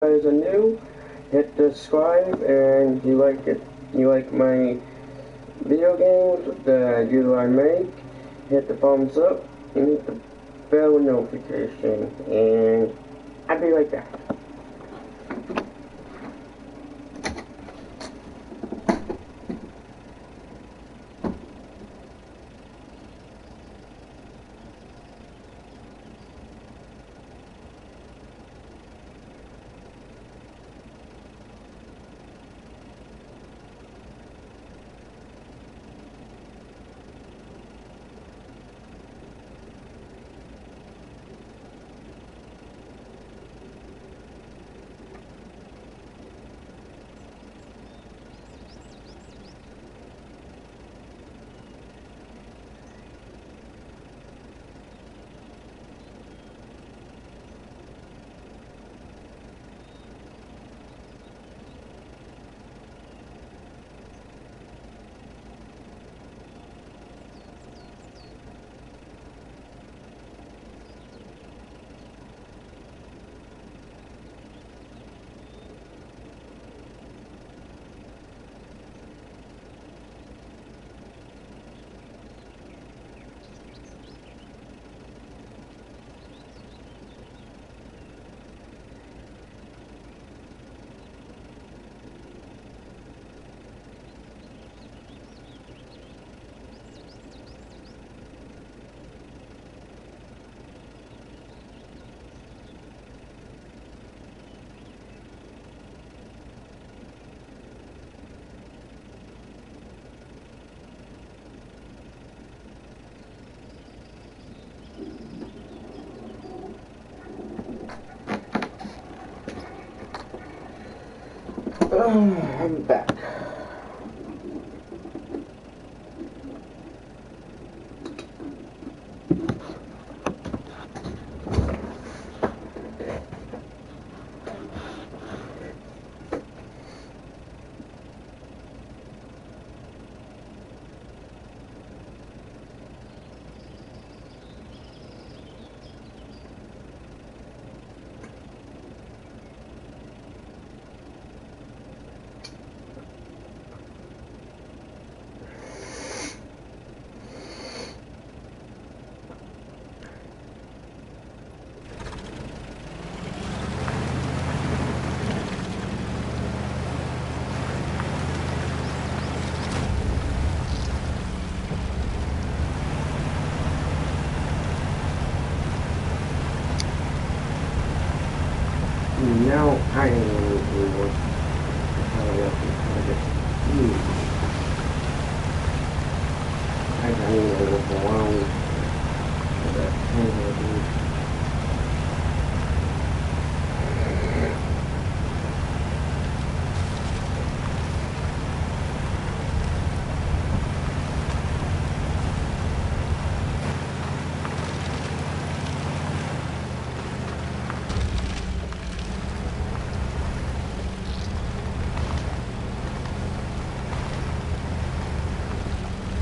guys are new, hit subscribe, and you like my video games that I do I make, hit the thumbs up, and hit the bell notification, and I'll be right back. I'm back. Now I really want to hurry up and try to eat. I don't even look around for that thing.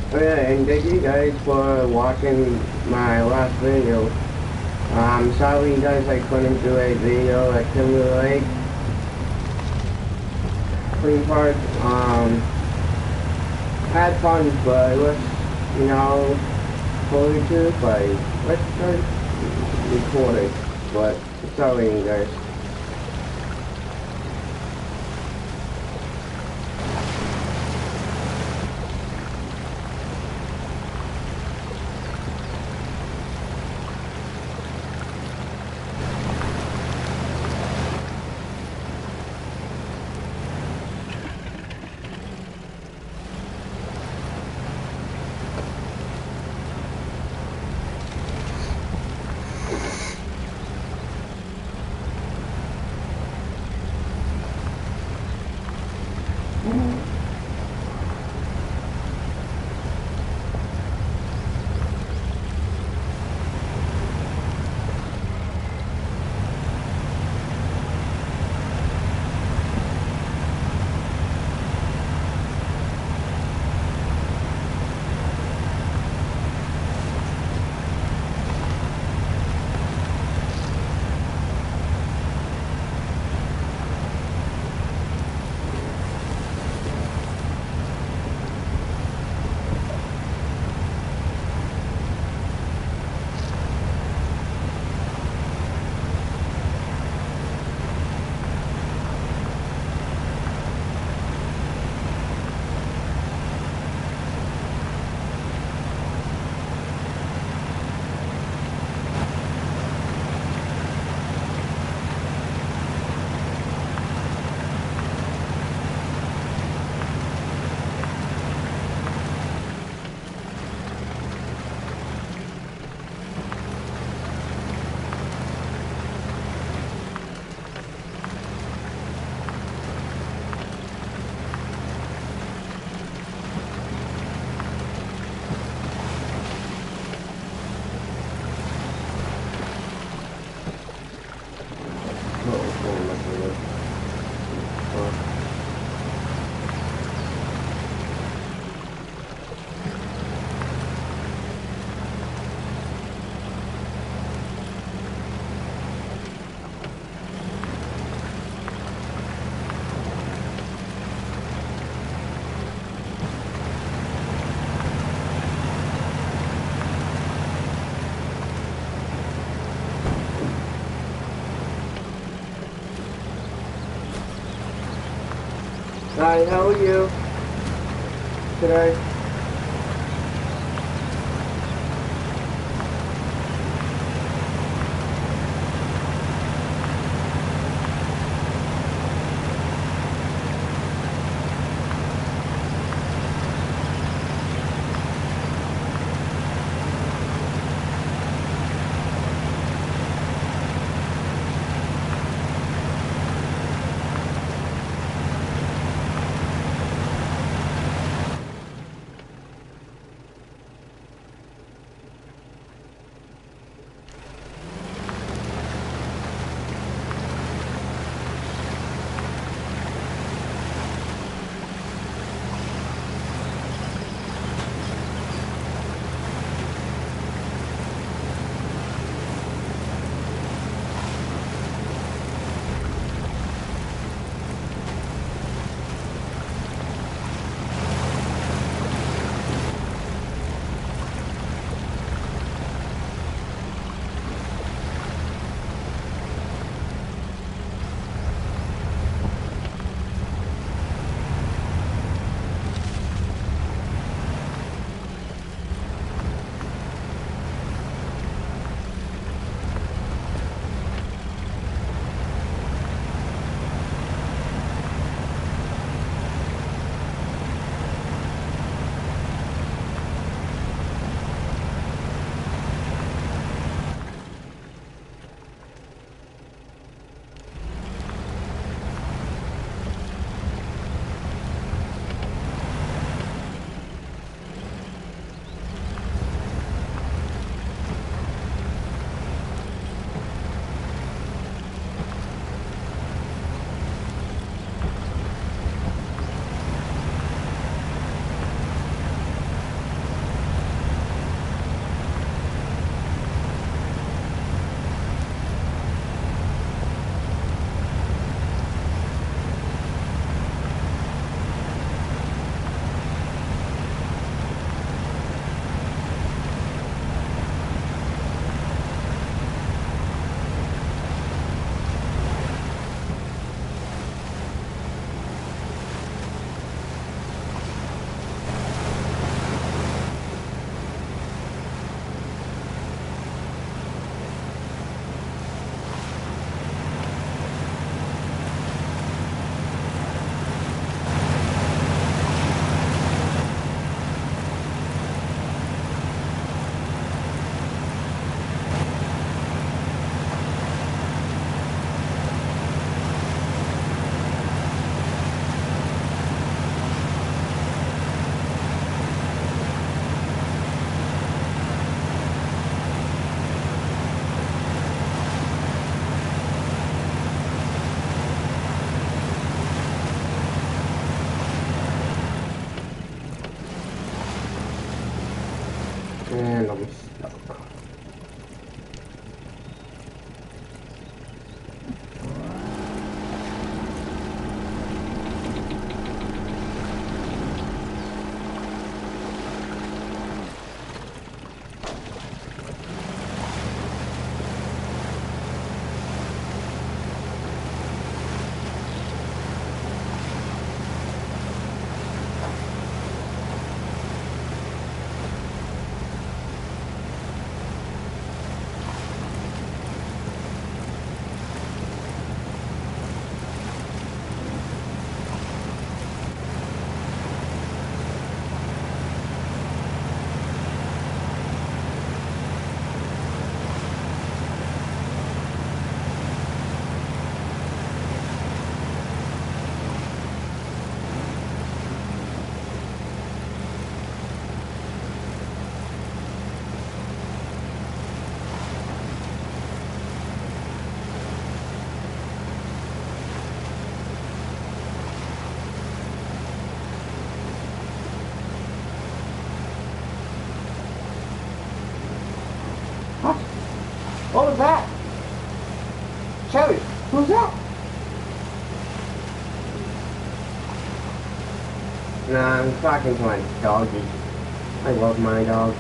Oh yeah, and thank you guys for watching my last video. I'm sorry you guys I couldn't do a video at Timber Lake. Pretty hard. Had fun, but it was, fully too, but let's start recording. But sorry you guys. for. Hi, how are you today? What was that? Shelly, who's that? Nah, I'm talking to my doggy. I love my dog.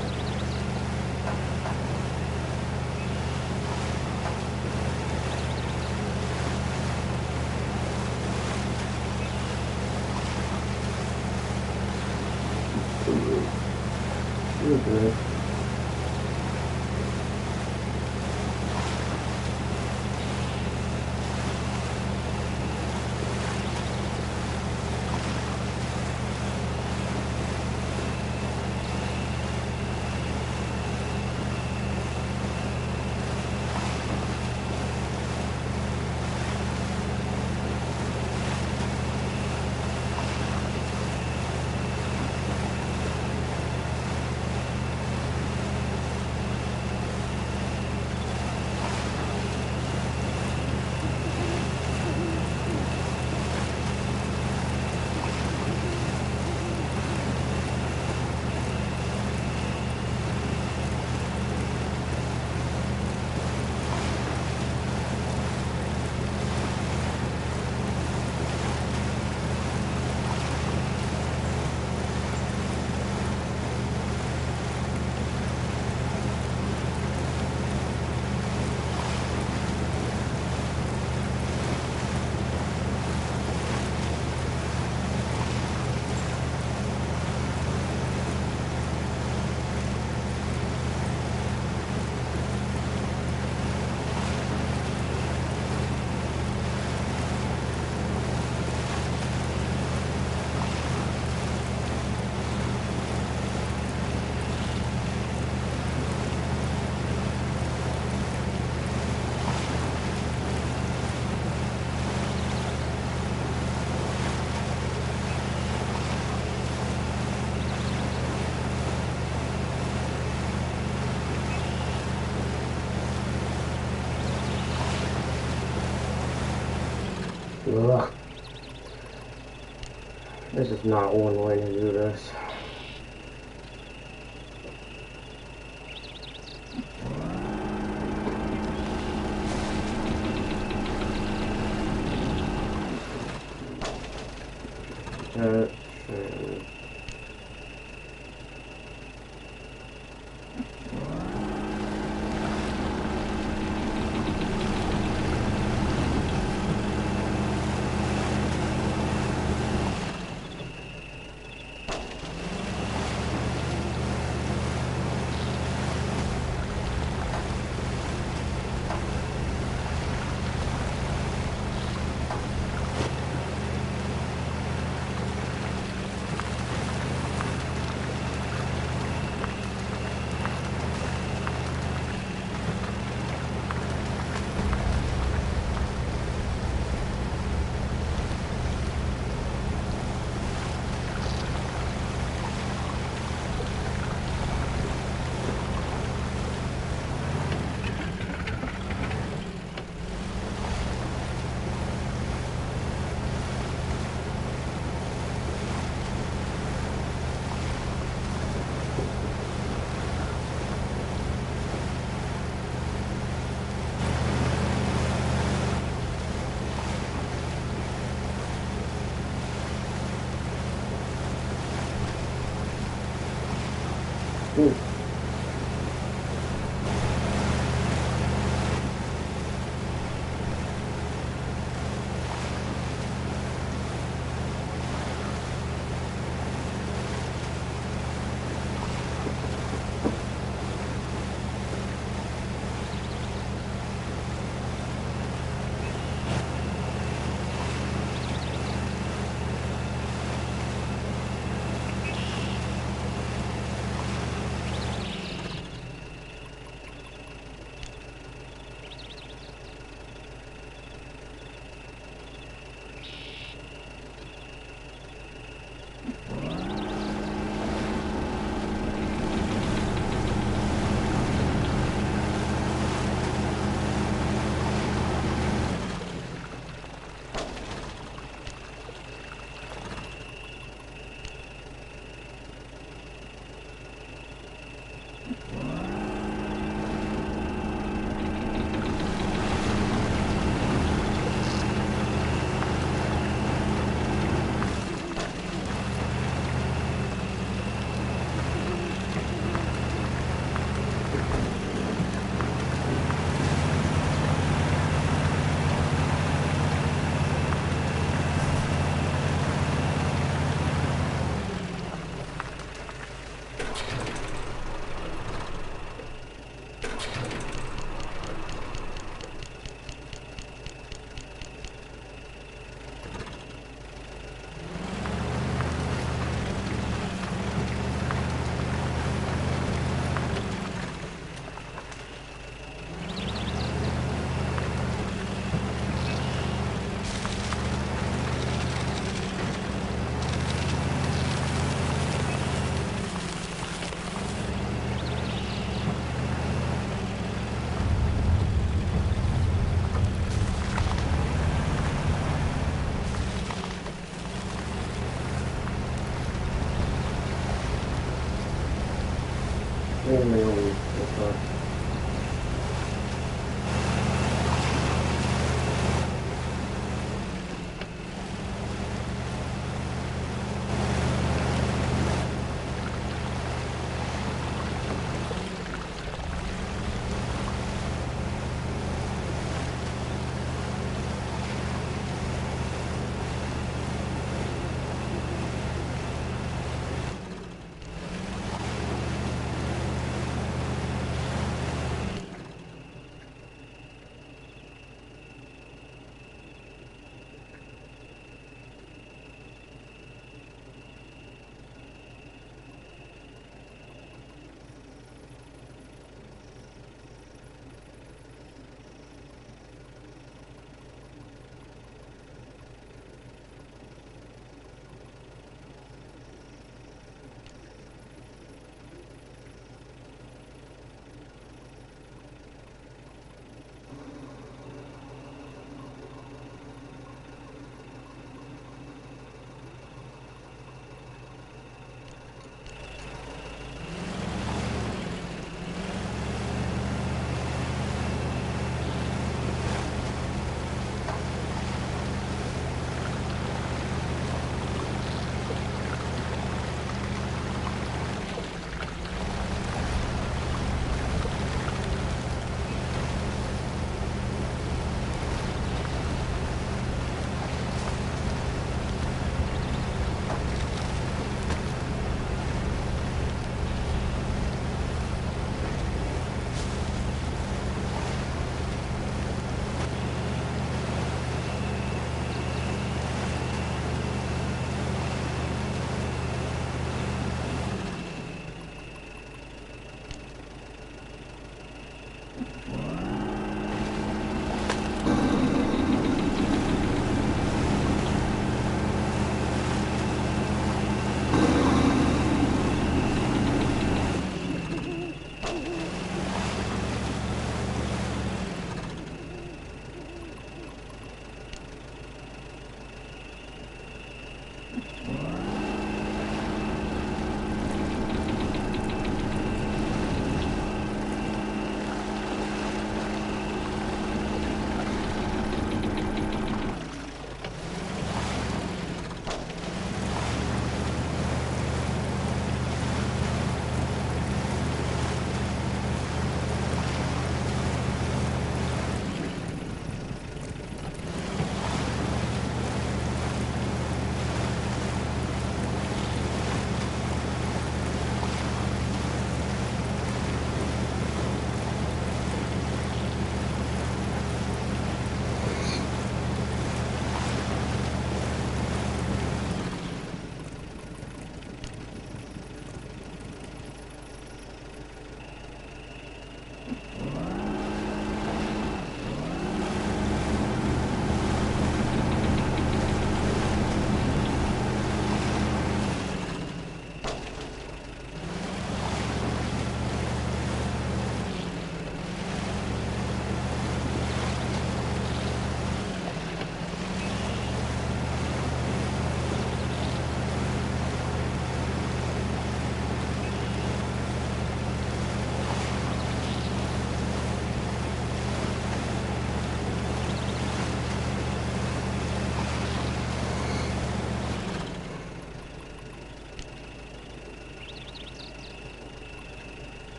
You're good. Ugh. This is not one way to do this. Wait a minute, that's all.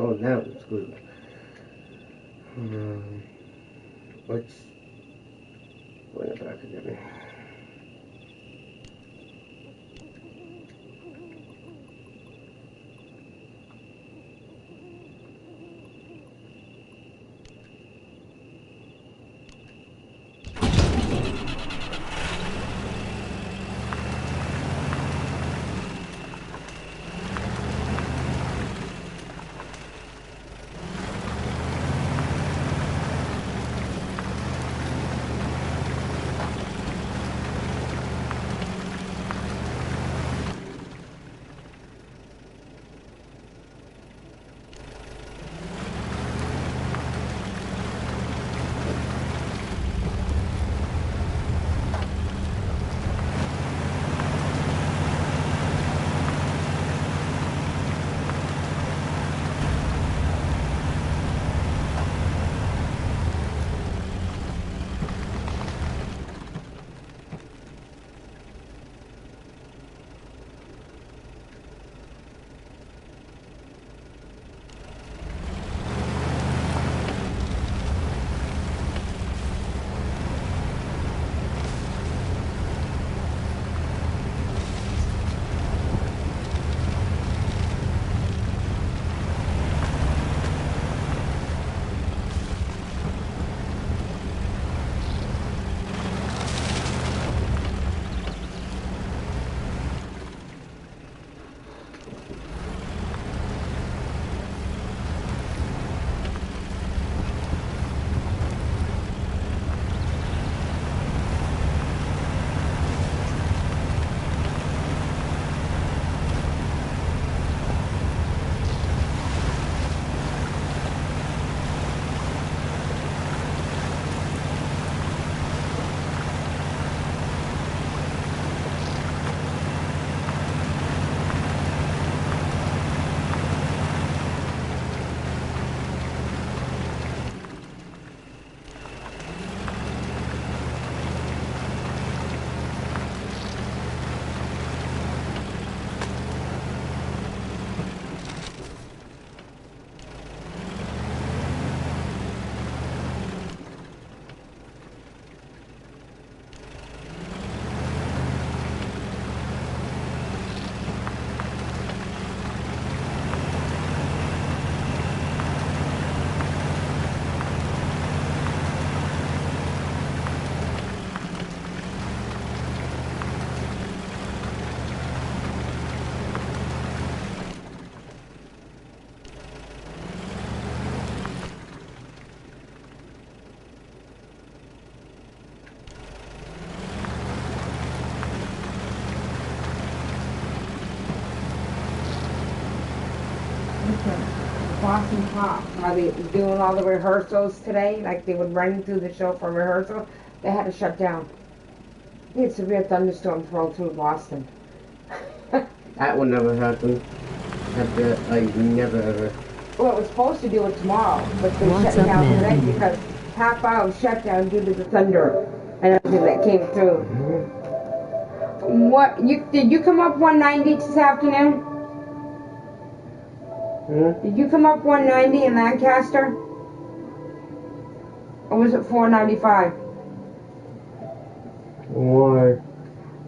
Oh, that was good. Let's bring it back again. Boston Pop, how they doing all the rehearsals today, like they would run through the show for rehearsal, they had to shut down. They had severe thunderstorms roll through Boston. That would never happen. Like, never ever. Well, it was supposed to do it tomorrow, but they shut down today because half hour shut down due to the thunder and everything that came through. What, did you come up 190 this afternoon? Did you come up 190 in Lancaster? Or was it 495? Why?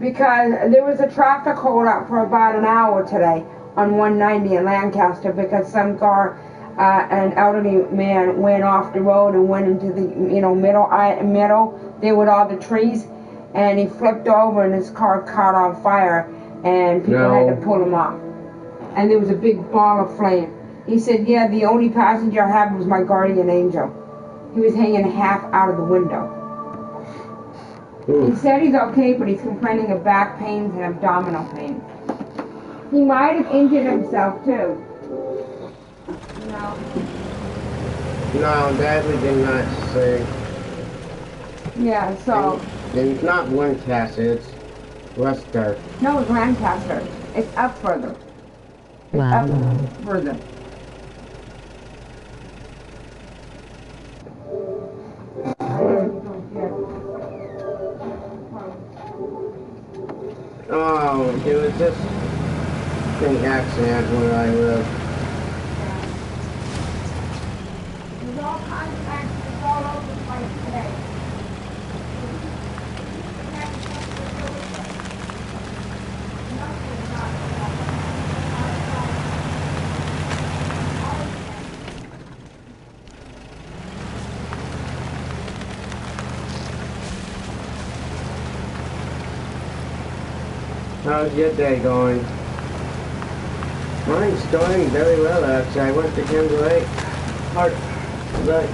Because there was a traffic hold up for about an hour today on 190 in Lancaster because some car, an elderly man went off the road and went into the middle there with all the trees, and he flipped over and his car caught on fire and people had to pull him off. And there was a big ball of flame. He said, yeah, the only passenger I had was my guardian angel. He was hanging half out of the window. He said he's okay, but he's complaining of back pains and abdominal pains. He might have injured himself too. No. No, that we did not say. Yeah, so. It's not Lancaster, it's Leicester. No, it's Lancaster. It's up further. It's up further. Oh, there was just an accident where I live. How's your day going? Mine's going very well, actually. I went to Kansas Lake Park today.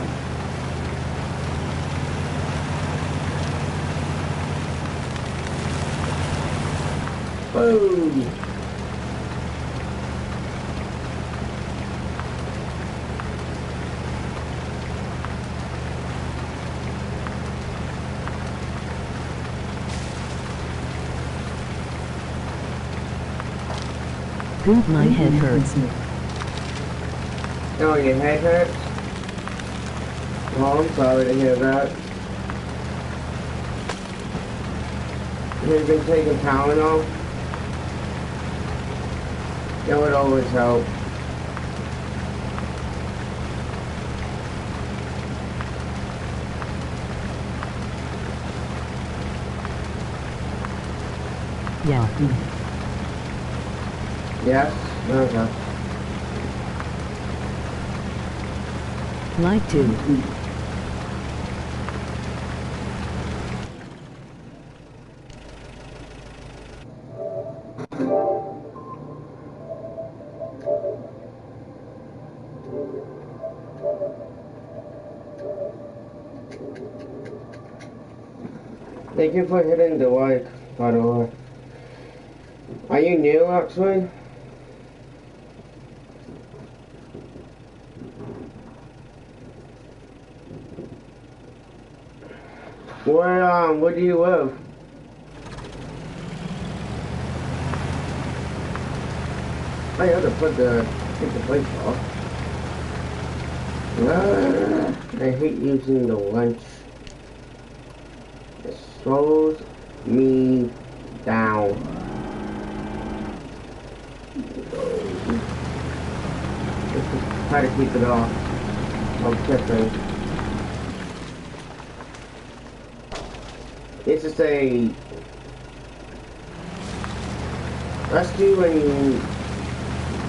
Boom! Poop, my head hurts. Oh, your head hurts? Oh, I'm sorry to hear that. Have you been taking Tylenol? That would always help. Yeah. Yes? Okay. Like to. Thank you for hitting the like, by the way. Are you new, actually? Where do you live? I have to take the place off. I hate using the lunch. It slows me down. Let's just try to keep it off. I'm tripping. It's just a rescuing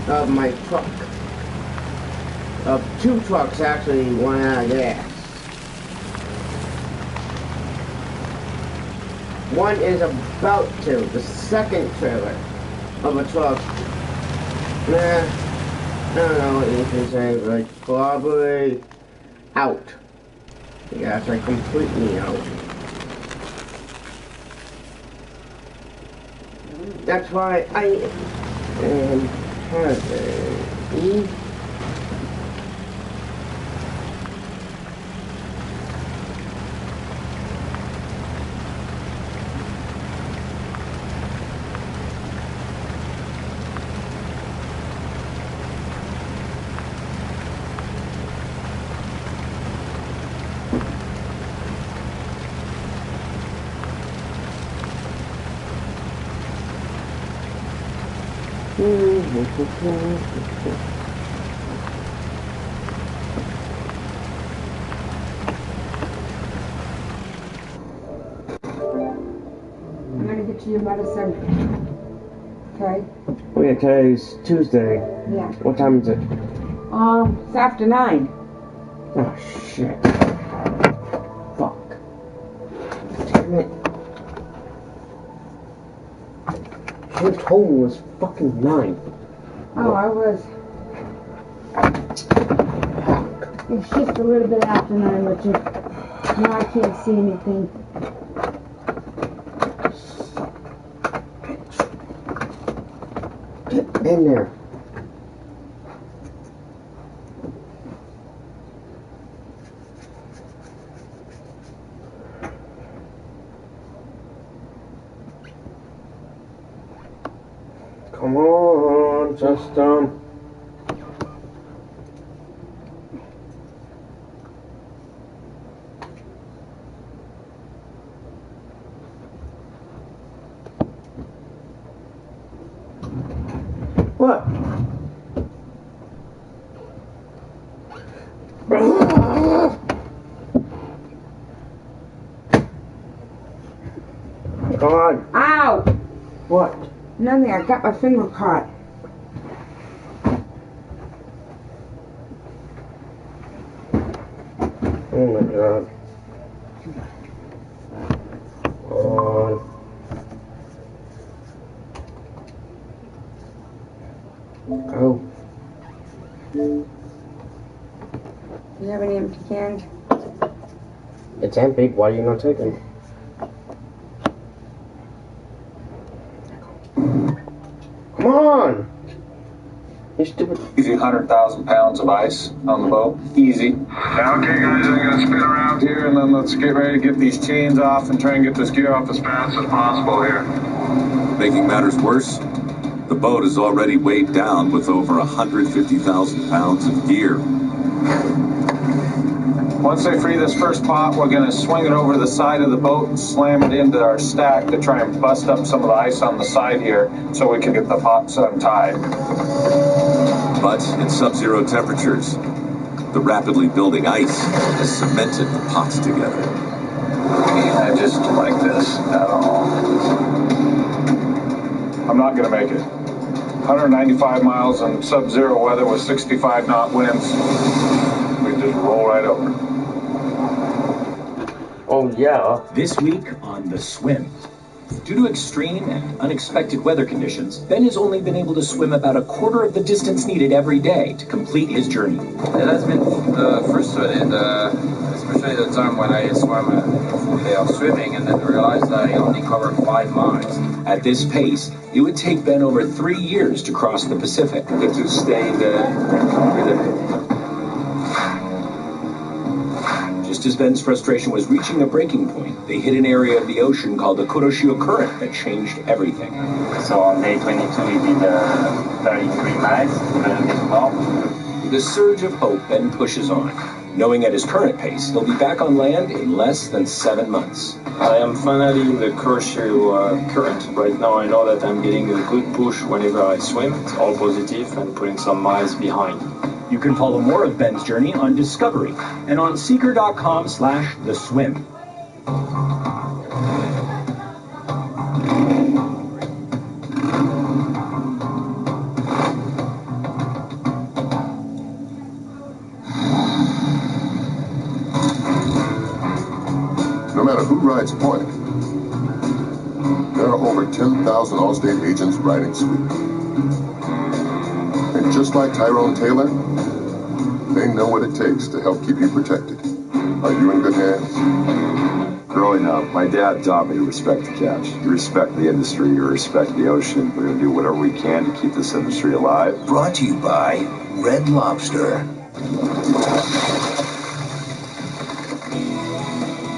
of my truck. Of two trucks actually went out of gas. One is about to. The second trailer of a truck. Nah, I don't know what you can say, but like probably out. Yeah, it's like completely out. That's why I am having I'm gonna get you your medicine. Okay? Oh yeah, today's Tuesday. Yeah. What time is it? It's after 9. Oh shit. Fuck. Damn it. You told me it was fucking 9. Oh, I was. It's just a little bit after 9, but now I can't see anything. Get in there. Come on, system. What? Come on. Ow! What? Nothing, I got my finger caught. Oh my god. Come on. 10 people, why are you not taking? Come on! You stupid. Easy 100,000 pounds of ice on the boat. Easy. Yeah, okay, guys, I'm going to spin around here and then let's get ready to get these chains off and try and get this gear off as fast as possible here. Making matters worse, the boat is already weighed down with over 150,000 pounds of gear. Once they free this first pot, we're going to swing it over the side of the boat and slam it into our stack to try and bust up some of the ice on the side here so we can get the pots untied. But in sub-zero temperatures, the rapidly building ice has cemented the pots together. I just don't like this at all. I'm not going to make it. 195 miles in sub-zero weather with 65 knot winds. We just roll right over. Oh, yeah. This week on The Swim. Due to extreme and unexpected weather conditions, Ben has only been able to swim about a quarter of the distance needed every day to complete his journey. It has been frustrated, especially the time when I swam a full day of swimming and then realized I only covered 5 miles. At this pace, it would take Ben over 3 years to cross the Pacific. To stay Just as Ben's frustration was reaching a breaking point, they hit an area of the ocean called the Kuroshio Current that changed everything. So on day 22 we did 33 miles, a little bit more. With a surge of hope, Ben pushes on, knowing at his current pace he'll be back on land in less than 7 months. I am finally in the Kuroshio Current. Right now I know that I'm getting a good push whenever I swim. It's all positive and putting some miles behind. You can follow more of Ben's journey on Discovery and on Seeker.com/theswim. No matter who rides point, there are over 10,000 Allstate agents riding sweep. And just like Tyrone Taylor, they know what it takes to help keep you protected. Are you in good hands? Growing up, my dad taught me to respect the catch. You respect the industry, you respect the ocean. We're going to do whatever we can to keep this industry alive. Brought to you by Red Lobster.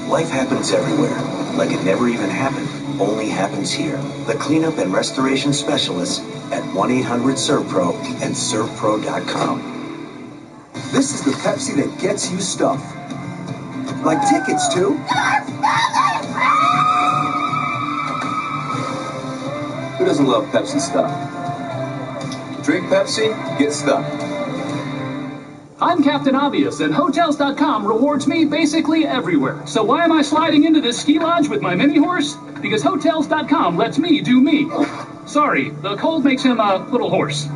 Life happens everywhere, like it never even happened. Only happens here. The cleanup and restoration specialists at 1-800-SERVPRO and ServPro.com. This is the Pepsi that gets you stuff. Like tickets to... Who doesn't love Pepsi stuff? Drink Pepsi, get stuff. I'm Captain Obvious, and Hotels.com rewards me basically everywhere. So why am I sliding into this ski lodge with my mini horse? Because Hotels.com lets me do me. Sorry, the cold makes him a little hoarse.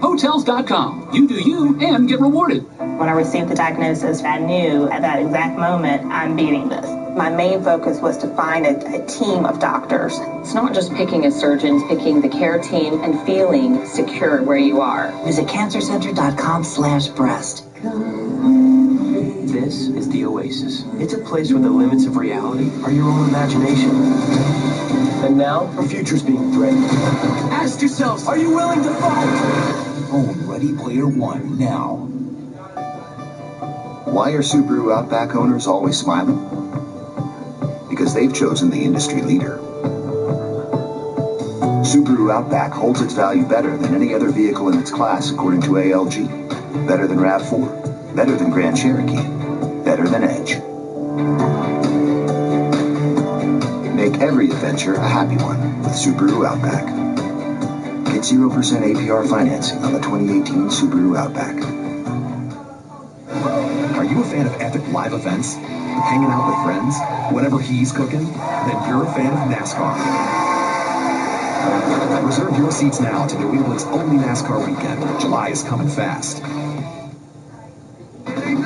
Hotels.com. You do you and get rewarded. When I received the diagnosis, I knew at that exact moment, I'm beating this. My main focus was to find a team of doctors. It's not just picking a surgeon, it's picking the care team and feeling secure where you are. Visit cancercenter.com/breast. This is the Oasis. It's a place where the limits of reality are your own imagination. And now, our future's being threatened. Ask yourselves, are you willing to fight? Own Ready Player One now. Why are Subaru Outback owners always smiling? Because they've chosen the industry leader. Subaru Outback holds its value better than any other vehicle in its class, according to ALG. Better than RAV4. Better than Grand Cherokee. Better than Edge. Make every adventure a happy one with Subaru Outback. Get 0% APR financing on the 2018 Subaru Outback. Are you a fan of epic live events? Hanging out with friends? Whatever he's cooking? Then you're a fan of NASCAR. Reserve your seats now to New England's only NASCAR weekend. July is coming fast.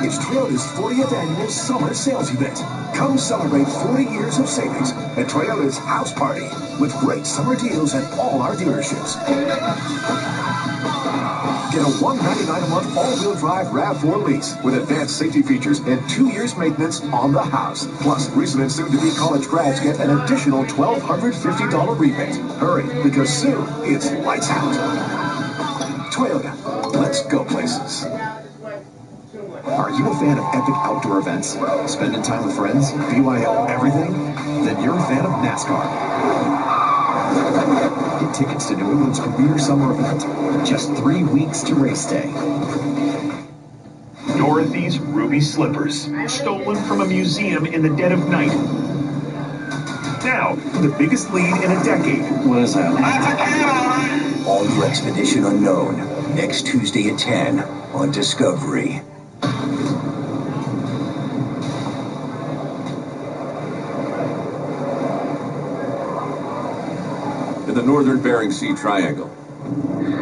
It's Toyota's 40th annual summer sales event. Come celebrate 40 years of savings at Toyota's House Party with great summer deals at all our dealerships. Get a $199 a month all-wheel drive RAV4 lease with advanced safety features and 2 years maintenance on the house. Plus, recent and soon-to-be college grads get an additional $1,250 rebate. Hurry, because soon it's lights out. Toyota, let's go places. Are you a fan of epic outdoor events? Spending time with friends? BYO everything? Then you're a fan of NASCAR. Get tickets to New England's premier summer event. Just 3 weeks to race day. Dorothy's ruby slippers, stolen from a museum in the dead of night. Now, the biggest lead in a decade. What is that? All New Expedition Unknown, next Tuesday at 10 on Discovery. In the northern Bering Sea Triangle,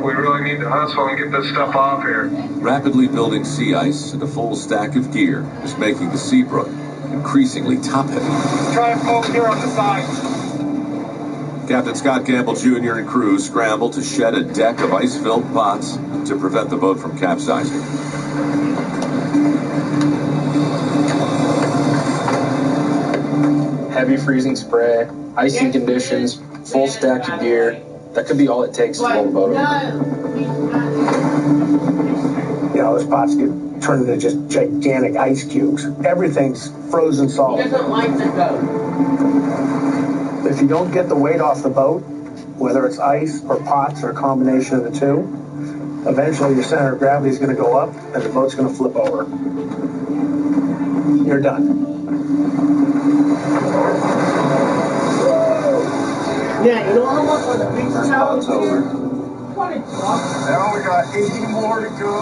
We really need to hustle and get this stuff off here. rapidly building sea ice and a full stack of gear is making the Seabrook increasingly top-heavy. Try and pull here on the side. Captain Scott Campbell Jr. and crew scramble to shed a deck of ice-filled pots to prevent the boat from capsizing. Heavy freezing spray, icy conditions, full stack of gear. That could be all it takes to roll the boat over. You know, those pots get turned into just gigantic ice cubes. Everything's frozen solid. He doesn't like the boat. If you don't get the weight off the boat, whether it's ice or pots or a combination of the two, eventually your center of gravity is going to go up and the boat's going to flip over. You're done. Yeah, you know how much for the beach towel? It's over. 20 bucks. Now we got 80 more to go.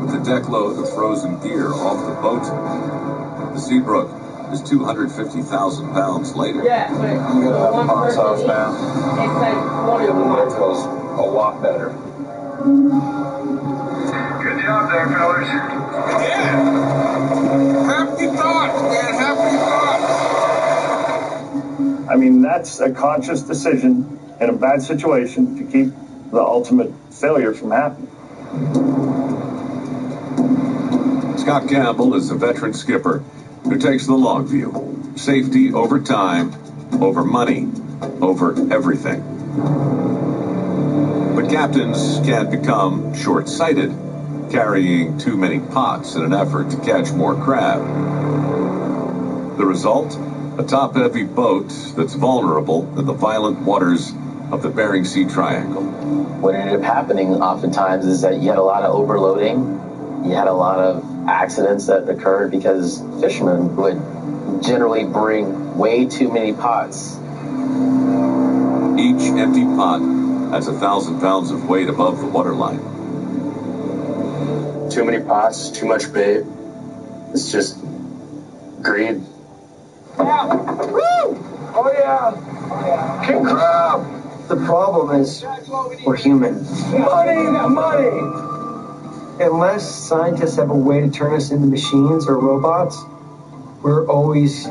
With the deck load of frozen gear off the boat, the Seabrook is 250,000 pounds later. Yeah, but I'm gonna have pots off now. It's like 40 It bucks. feels a lot better. Good job there, fellas. Yeah. Happy thoughts, man. Happy thoughts. I mean, that's a conscious decision in a bad situation to keep the ultimate failure from happening. Scott Campbell is a veteran skipper who takes the long view. Safety over time, over money, over everything. But captains can become short-sighted, carrying too many pots in an effort to catch more crab. The result? A top-heavy boat that's vulnerable in the violent waters of the Bering Sea Triangle. What ended up happening oftentimes is that you had a lot of overloading. You had a lot of accidents that occurred because fishermen would generally bring way too many pots. Each empty pot has 1,000 pounds of weight above the waterline. Too many pots, too much bait. It's just greed. Yeah. Woo! Oh yeah! King crab! The problem is we're human. Money! Unless scientists have a way to turn us into machines or robots, we're always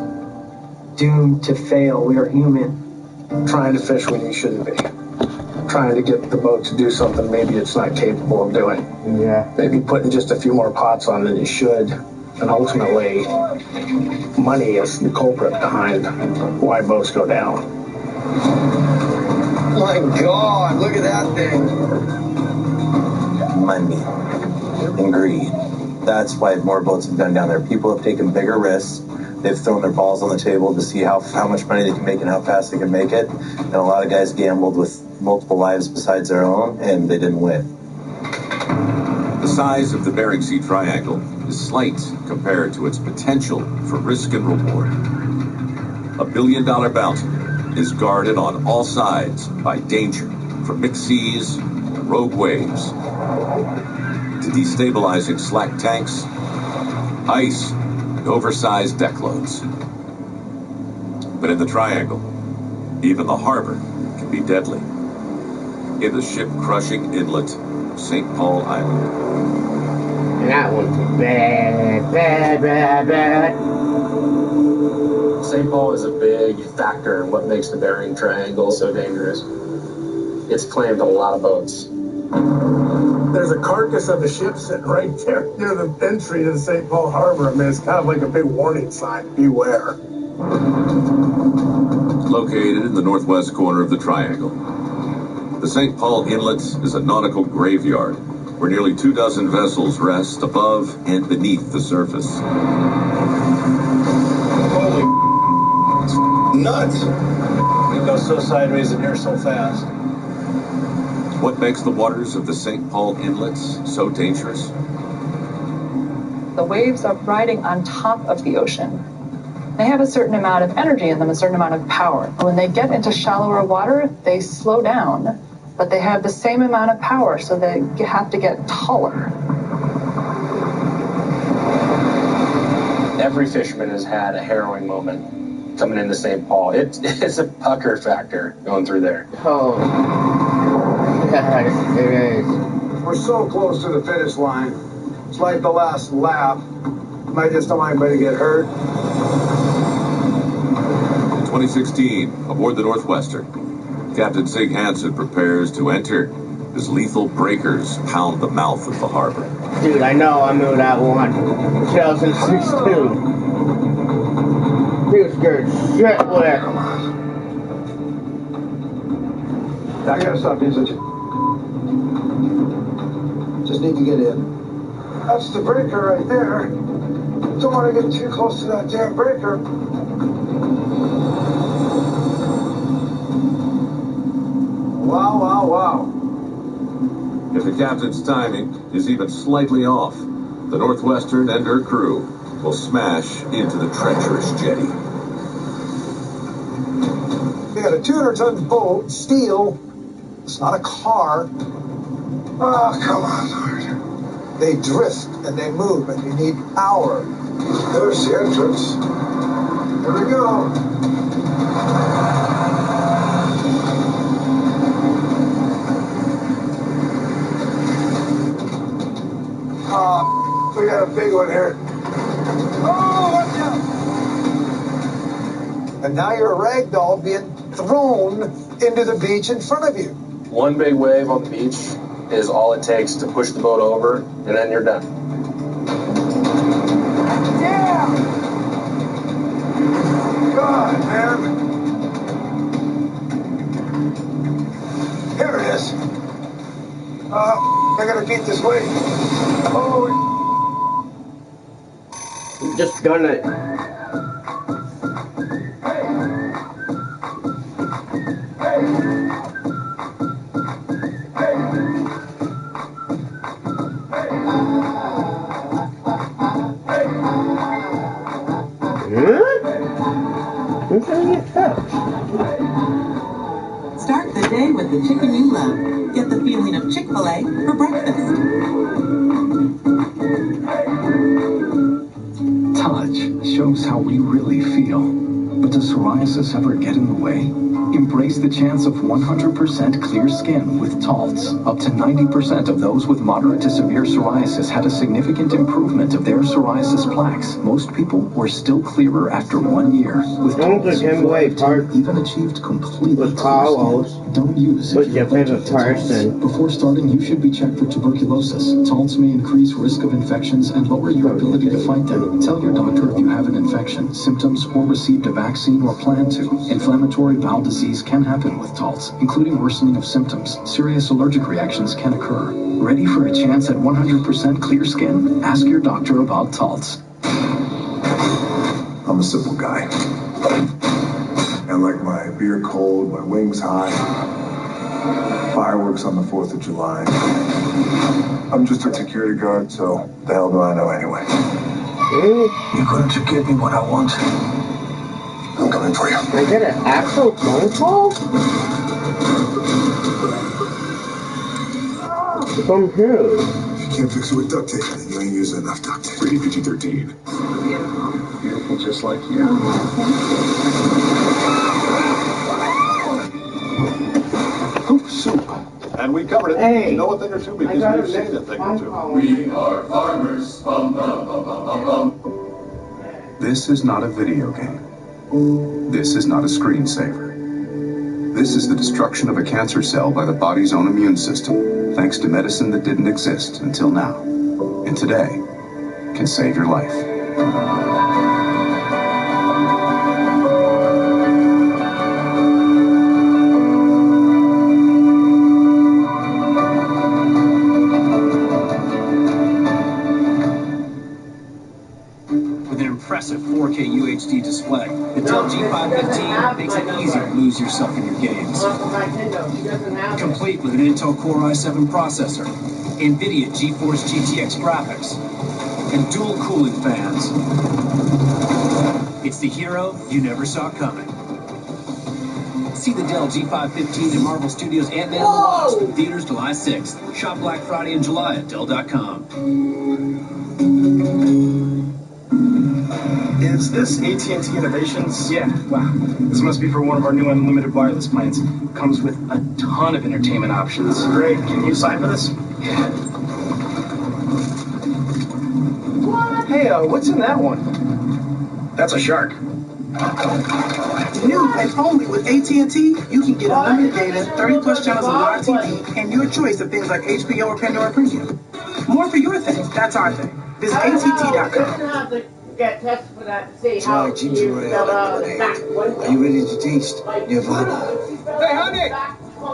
doomed to fail. We are human. Trying to fish when you shouldn't be. Trying to get the boat to do something maybe it's not capable of doing. Yeah. Maybe putting just a few more pots on than you should. And ultimately, money is the culprit behind why boats go down. My God, look at that thing. Money and greed. That's why more boats have gone down there. People have taken bigger risks. They've thrown their balls on the table to see how much money they can make and how fast they can make it. And a lot of guys gambled with multiple lives besides their own, and they didn't win. The size of the Bering Sea Triangle is slight compared to its potential for risk and reward. A $1 billion bounty is guarded on all sides by danger from mixed seas and rogue waves to destabilizing slack tanks, ice, and oversized deck loads. But in the Triangle, even the harbor can be deadly. in the ship-crushing inlet of St. Paul Island. And that one's bad, bad, bad, bad. St. Paul is a big factor in what makes the Bering Triangle so dangerous. It's claimed a lot of boats. There's a carcass of a ship sitting right there near the entry to the St. Paul Harbor. I mean, it's kind of like a big warning sign, beware. Located in the northwest corner of the triangle, the St. Paul Inlet is a nautical graveyard where nearly 24 vessels rest above and beneath the surface. Holy nuts. It goes so sideways in here so fast. What makes the waters of the St. Paul Inlets so dangerous? The waves are riding on top of the ocean. They have a certain amount of energy in them, a certain amount of power. When they get into shallower water, they slow down, but they have the same amount of power, so they have to get taller. Every fisherman has had a harrowing moment coming into St. Paul. It's a pucker factor going through there. Oh, yes, it is. We're so close to the finish line. It's like the last lap. I just don't want anybody to get hurt. In 2016, aboard the Northwestern, Captain Sig Hansen prepares to enter as lethal breakers pound the mouth of the harbor. Dude, I know I knew that one. 2016. He was scared shit with. I gotta stop these. Just need to get in. That's the breaker right there. Don't want to get too close to that damn breaker. Wow, wow, wow. If the captain's timing is even slightly off, the Northwestern and her crew will smash into the treacherous jetty. You got a 200-ton boat, steel. It's not a car. Oh, come on, Lord. They drift and they move, and you need power. There's the entrance. Here we go. We got a big one here. Oh, watch out! And now you're a rag doll being thrown into the beach in front of you. One big wave on the beach is all it takes to push the boat over, and then you're done. Yeah! God, man. Here it is. I gotta beat this wave. Oh, You just done it. Start the day with the chicken you love. Get the feeling of Chick-fil-A for breakfast. Touch shows how we really feel. But does psoriasis ever get in the way? Embrace the chance of 100% clear skin with Taltz. Up to 90% of those with moderate to severe psoriasis had a significant improvement of their psoriasis plaques. Most people were still clearer after 1 year. With Taltz, even achieved complete clear skin. Don't use if you're allergic to Taltz. Before starting, you should be checked for tuberculosis. Taltz may increase risk of infections and lower your ability to fight them. Tell your doctor if you have an infection, symptoms, or received a vaccine or plan to. Inflammatory bowel disease can happen with Taltz, including worsening of symptoms. Serious allergic reactions can occur. Ready for a chance at 100% clear skin? Ask your doctor about Taltz. I'm a simple guy. I like my beer cold, my wings hot, fireworks on the 4th of July. I'm just a security guard, so the hell do I know anyway? You couldn't have given me what I want. I'm coming for you. I get an actual phone call? From who? If you can't fix it with duct tape, then you ain't using enough duct tape. Rated PG-13. Beautiful, just like you. Hoop soup. fine. We covered it. Hey, you know a thing or two because we've seen a thing or two. We are farmers. Bum, bum, bum, bum, bum, bum. This is not a video game. This is not a screensaver. This is the destruction of a cancer cell by the body's own immune system, thanks to medicine that didn't exist until now. And today can save your life. With an impressive 4K UHD display, the Dell G515 makes it easy to lose yourself in your games. Complete with an Intel Core i7 processor, NVIDIA GeForce GTX graphics, and dual cooling fans. It's the hero you never saw coming. See the Dell G515 in Marvel Studios Ant-Man and the Wasp in theaters July 6th. Shop Black Friday and July at Dell.com. Is this AT&T Innovations? Yeah, wow. This must be for one of our new unlimited wireless plans. Comes with a ton of entertainment options. Great. Can you sign for this? Yeah. Hey, what's in that one? That's a shark. New and only with AT&T, you can get unlimited data, 30 plus channels of live TV, and your choice of things like HBO or Pandora Premium. More for your thing. That's our thing. Visit AT&T.com. Get tested for that to see how Try ginger ale and lemonade. Are you ready to taste Nirvana? Hey, honey,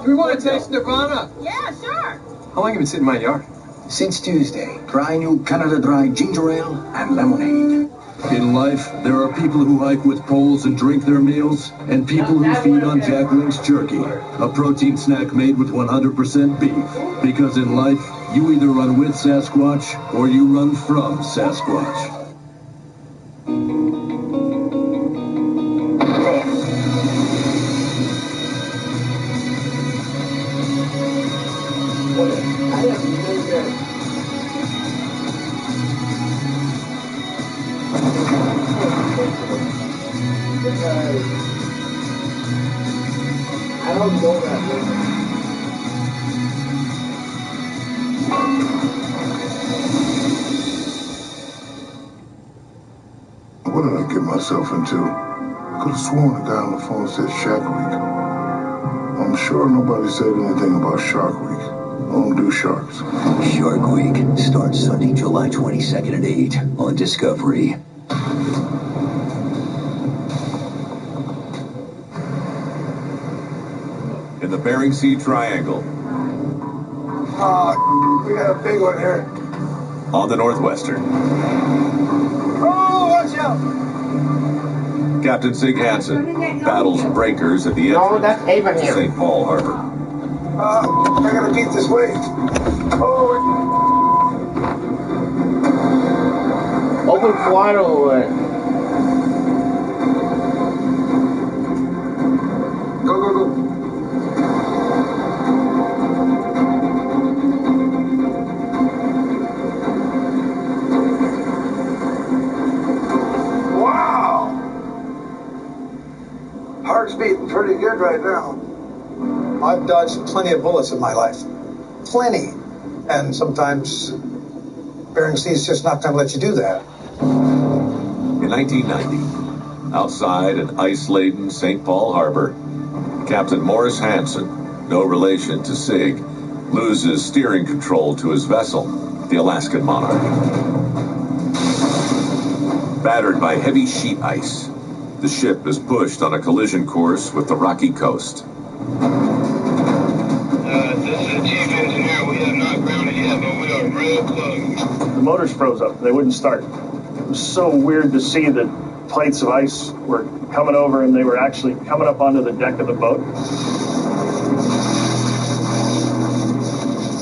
do we want to taste Nirvana? Yeah, sure. How long have you been sitting in my yard? Since Tuesday, try new Canada Dry ginger ale and lemonade. In life, there are people who hike with poles and drink their meals, and people who feed on Jack Link's jerky, a protein snack made with 100% beef. Because in life, you either run with Sasquatch or you run from Sasquatch. I don't know that. What did I get myself into? I could have sworn the guy on the phone said Shark Week. I'm sure nobody said anything about Shark Week. I don't do sharks. Shark Week starts Sunday, July 22nd at 8 on Discovery. In the Bering Sea Triangle. We got a big one here. On the Northwestern. Oh, watch out! Captain Sig Hansen battles breakers at the entrance to St. Paul Harbor. I gotta beat this wave. Open throttle. Go, go, go. Wow! Heart's beating pretty good right now. I've dodged plenty of bullets in my life. Plenty. And sometimes Bering Sea is just not going to let you do that. In 1990, outside an ice-laden St. Paul Harbor, Captain Morris Hansen, no relation to Sig, loses steering control to his vessel, the Alaskan Monarch. Battered by heavy sheet ice, the ship is pushed on a collision course with the rocky coast. This is the chief engineer. We have not grounded yet, but we are real close. The motors froze up. They wouldn't start. It was so weird to see that plates of ice were coming over and they were actually coming up onto the deck of the boat.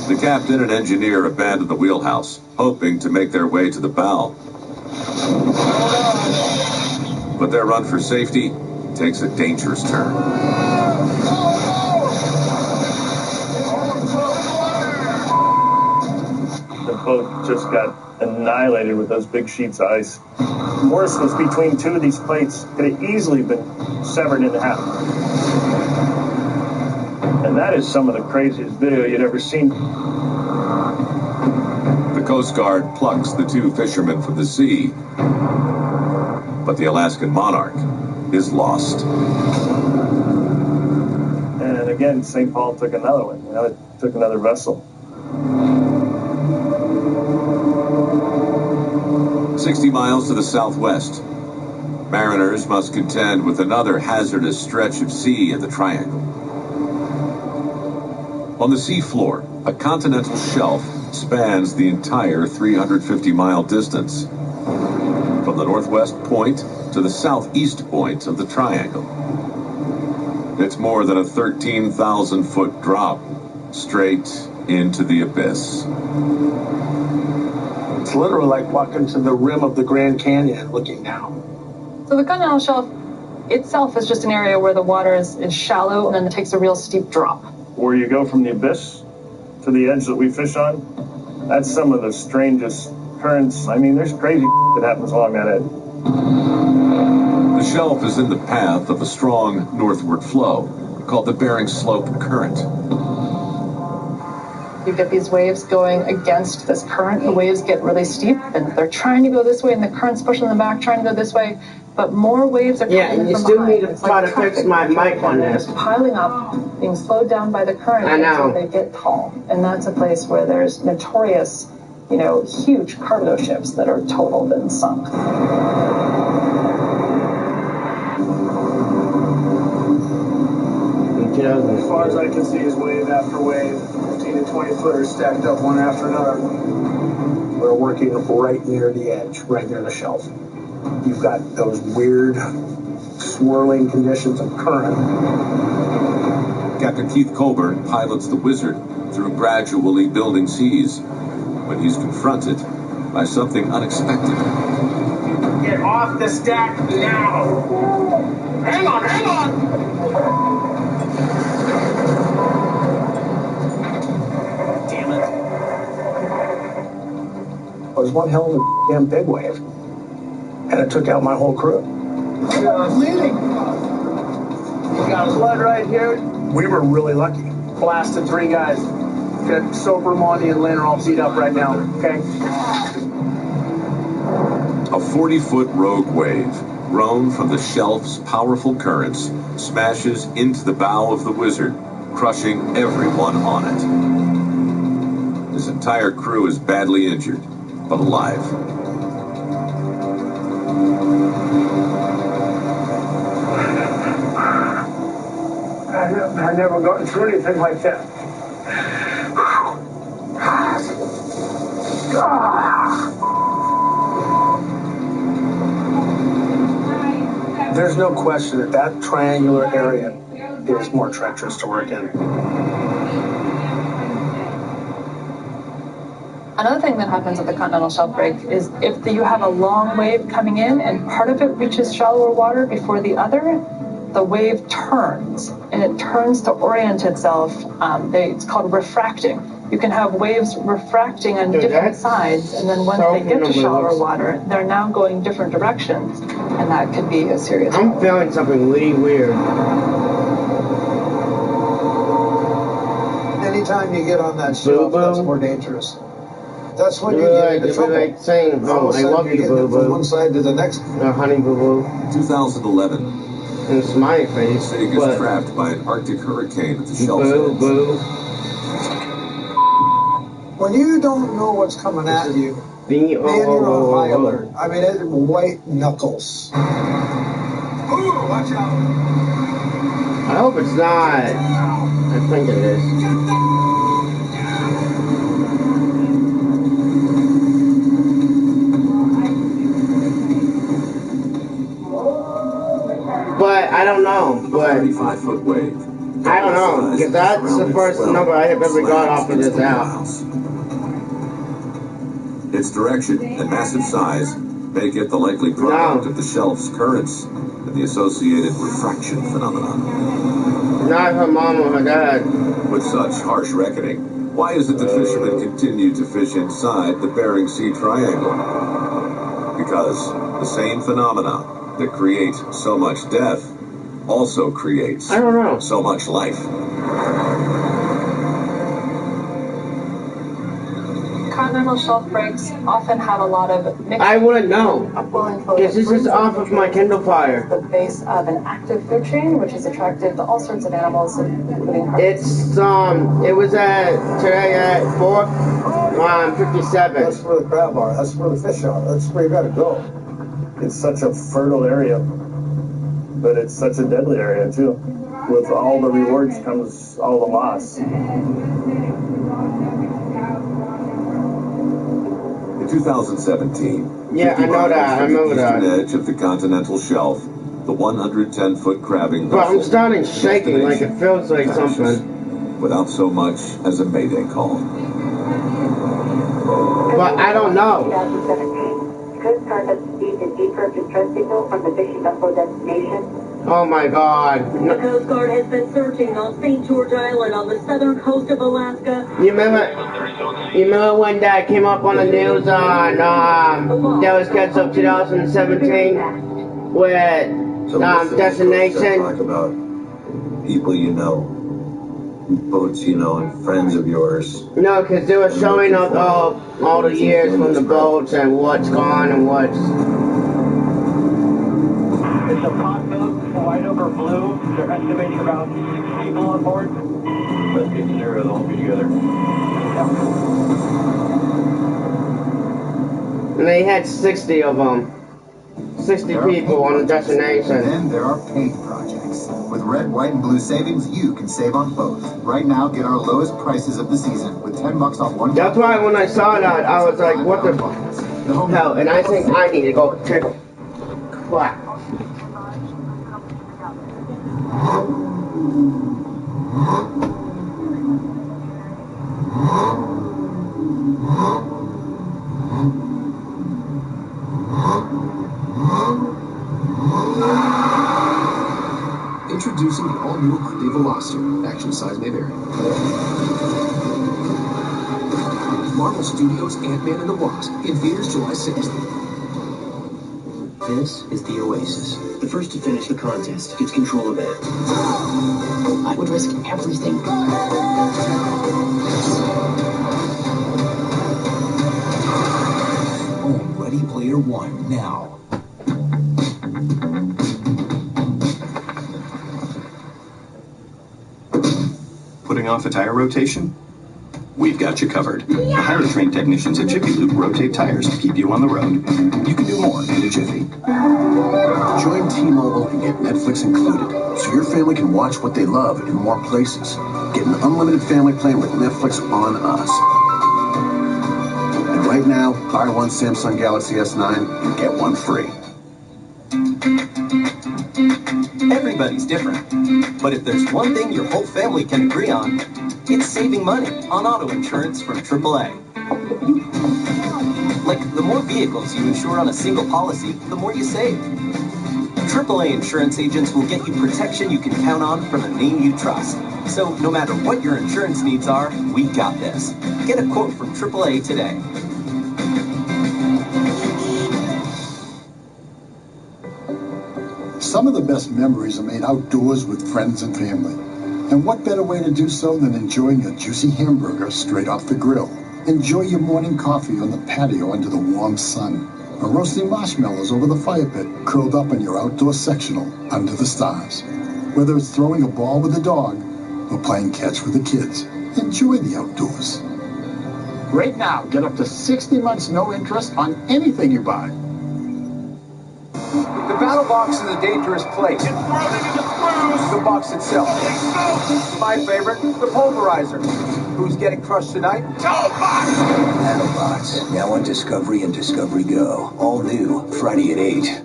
The captain and engineer abandon the wheelhouse, hoping to make their way to the bow. But their run for safety takes a dangerous turn. The boat just got annihilated with those big sheets of ice. Morris was between two of these plates. Could have easily been severed in half. And that is some of the craziest video you'd ever seen. The Coast Guard plucks the two fishermen from the sea, but the Alaskan Monarch is lost. And again, St. Paul took another one. It took another vessel. 60 miles to the southwest, mariners must contend with another hazardous stretch of sea in the Triangle. On the seafloor, a continental shelf spans the entire 350-mile distance, from the northwest point to the southeast point of the Triangle. It's more than a 13,000-foot drop, straight into the abyss. It's literally like walking to the rim of the Grand Canyon and looking down. So the continental shelf itself is just an area where the water is shallow, and then it takes a real steep drop. Where you go from the abyss to the edge that we fish on, that's some of the strangest currents. I mean, there's crazy that happens along that edge. The shelf is in the path of a strong northward flow called the Bering Slope Current. You get these waves going against this current. The waves get really steep, and they're trying to go this way, and the current's pushing them back, trying to go this way. But more waves are coming and you from still behind. need to It's try like to fix my mic on this. Piling up, being slowed down by the current until they get tall. And that's a place where there's notorious, huge cargo ships that are totaled and sunk. As far as I can see is wave after wave, 15 and 20 footers stacked up one after another. We're working right near the edge, right near the shelf. You've got those weird swirling conditions of current. Captain Keith Colburn pilots the Wizard through gradually building seas when he's confronted by something unexpected. Get off the stack now! Hang on! Damn it. It was one hell of a damn big wave. And it took out my whole crew. Bleeding. We got blood right here. We were really lucky. Blasted 3 guys. Got Soper, Monty, and Lynn are all beat up right now. Okay. A 40-foot rogue wave, grown from the shelf's powerful currents, smashes into the bow of the Wizard, crushing everyone on it. His entire crew is badly injured, but alive. I never gotten through anything like that. There's no question that that triangular area is more treacherous to work in. Another thing that happens at the continental shelf break is if you have a long wave coming in and part of it reaches shallower water before the other, the wave turns, and it turns to orient itself. It's called refracting. You can have waves refracting on different sides, and then once they get to shallower water, they're now going different directions, and that could be a serious problem. I'm feeling something really weird. Anytime you get on that shelf, that's more dangerous. That's when you get into trouble. Like saying, I love you, boo boo. From one side to the next. Honey, boo boo. 2011. It's my face. The city is trapped by an Arctic hurricane at the shelf. Boo boo. When you don't know what's coming at you, man, you're on high alert. I mean, it's white knuckles. Ooh, watch out. I hope it's not. I think it is. But I don't know. But 35-foot wave. I don't know, because that's the first number I have ever got off of this app. Its direction and massive size make it the likely product of the shelf's currents and the associated refraction phenomenon. Not her mom or her dad. With such harsh reckoning, why is it that fishermen continue to fish inside the Bering Sea Triangle? Because the same phenomena that create so much death also creates so much life. continental shelf breaks often have a lot of mixed... I wouldn't know. Because this is off of my Kindle Fire. The base of an active food chain, which is attractive to all sorts of animals, including It's, it was today at 4:57. That's where the crab are. That's where the fish are. That's where you gotta go. It's such a fertile area, but it's such a deadly area too. With all the rewards comes all the loss. In 2017, yeah, I know that. I remember that. The edge of the continental shelf, the 110-foot crabbing But vessel. I'm starting shaking, like it feels like something. Without so much as a mayday call. But I don't know. 2017, Coast Guard has received an AFIRB distress signal from the fishing vessel destination. Oh my God. The Coast Guard has been searching on St. George Island on the southern coast of Alaska. You remember when that came up on the news on Dallas Cats of 2017 with Destination? Talk about people you know, boats you know, and friends of yours. No, because they were showing up all the years from the boats and what's gone and what's... It's a pot boat, white over blue. They're estimating about 6 people on board. Best case scenario, they'll all be together. And they had 60 of them. 60 people on the Destination. And then there are paint projects. With red, white, and blue savings, you can save on both. Right now, get our lowest prices of the season with $10 off one. That's why when I saw that, I was like, what the hell? And I think I need to go take a crap. Introducing the all-new Hyundai Veloster. Action size may vary. Marvel Studios' Ant-Man and the Wasp in theaters July 6th. This is the Oasis. The first to finish the contest gets control of it. I would risk everything. Own Ready Player One now. Putting off a tire rotation? We've got you covered. The highly trained technicians at Jiffy Lube rotate tires to keep you on the road. You can do more in a Jiffy. Join T-Mobile and get Netflix included, so your family can watch what they love in more places. Get an unlimited family plan with Netflix on us. And right now, buy one Samsung Galaxy S9 and get one free. Everybody's different. But if there's one thing your whole family can agree on, it's saving money on auto insurance from AAA. Like, the more vehicles you insure on a single policy, the more you save. AAA insurance agents will get you protection you can count on from a name you trust. So no matter what your insurance needs are, we got this. Get a quote from AAA today. Some of the best memories are made outdoors with friends and family. And what better way to do so than enjoying a juicy hamburger straight off the grill? Enjoy your morning coffee on the patio under the warm sun. Or roasting marshmallows over the fire pit, curled up in your outdoor sectional under the stars. Whether it's throwing a ball with the dog or playing catch with the kids, enjoy the outdoors. Right now, get up to 60 months no interest on anything you buy. The battle box is a dangerous place. The box itself. My favorite, the pulverizer. Who's getting crushed tonight? BattleBox, now on Discovery and Discovery Go. All new, Friday at 8.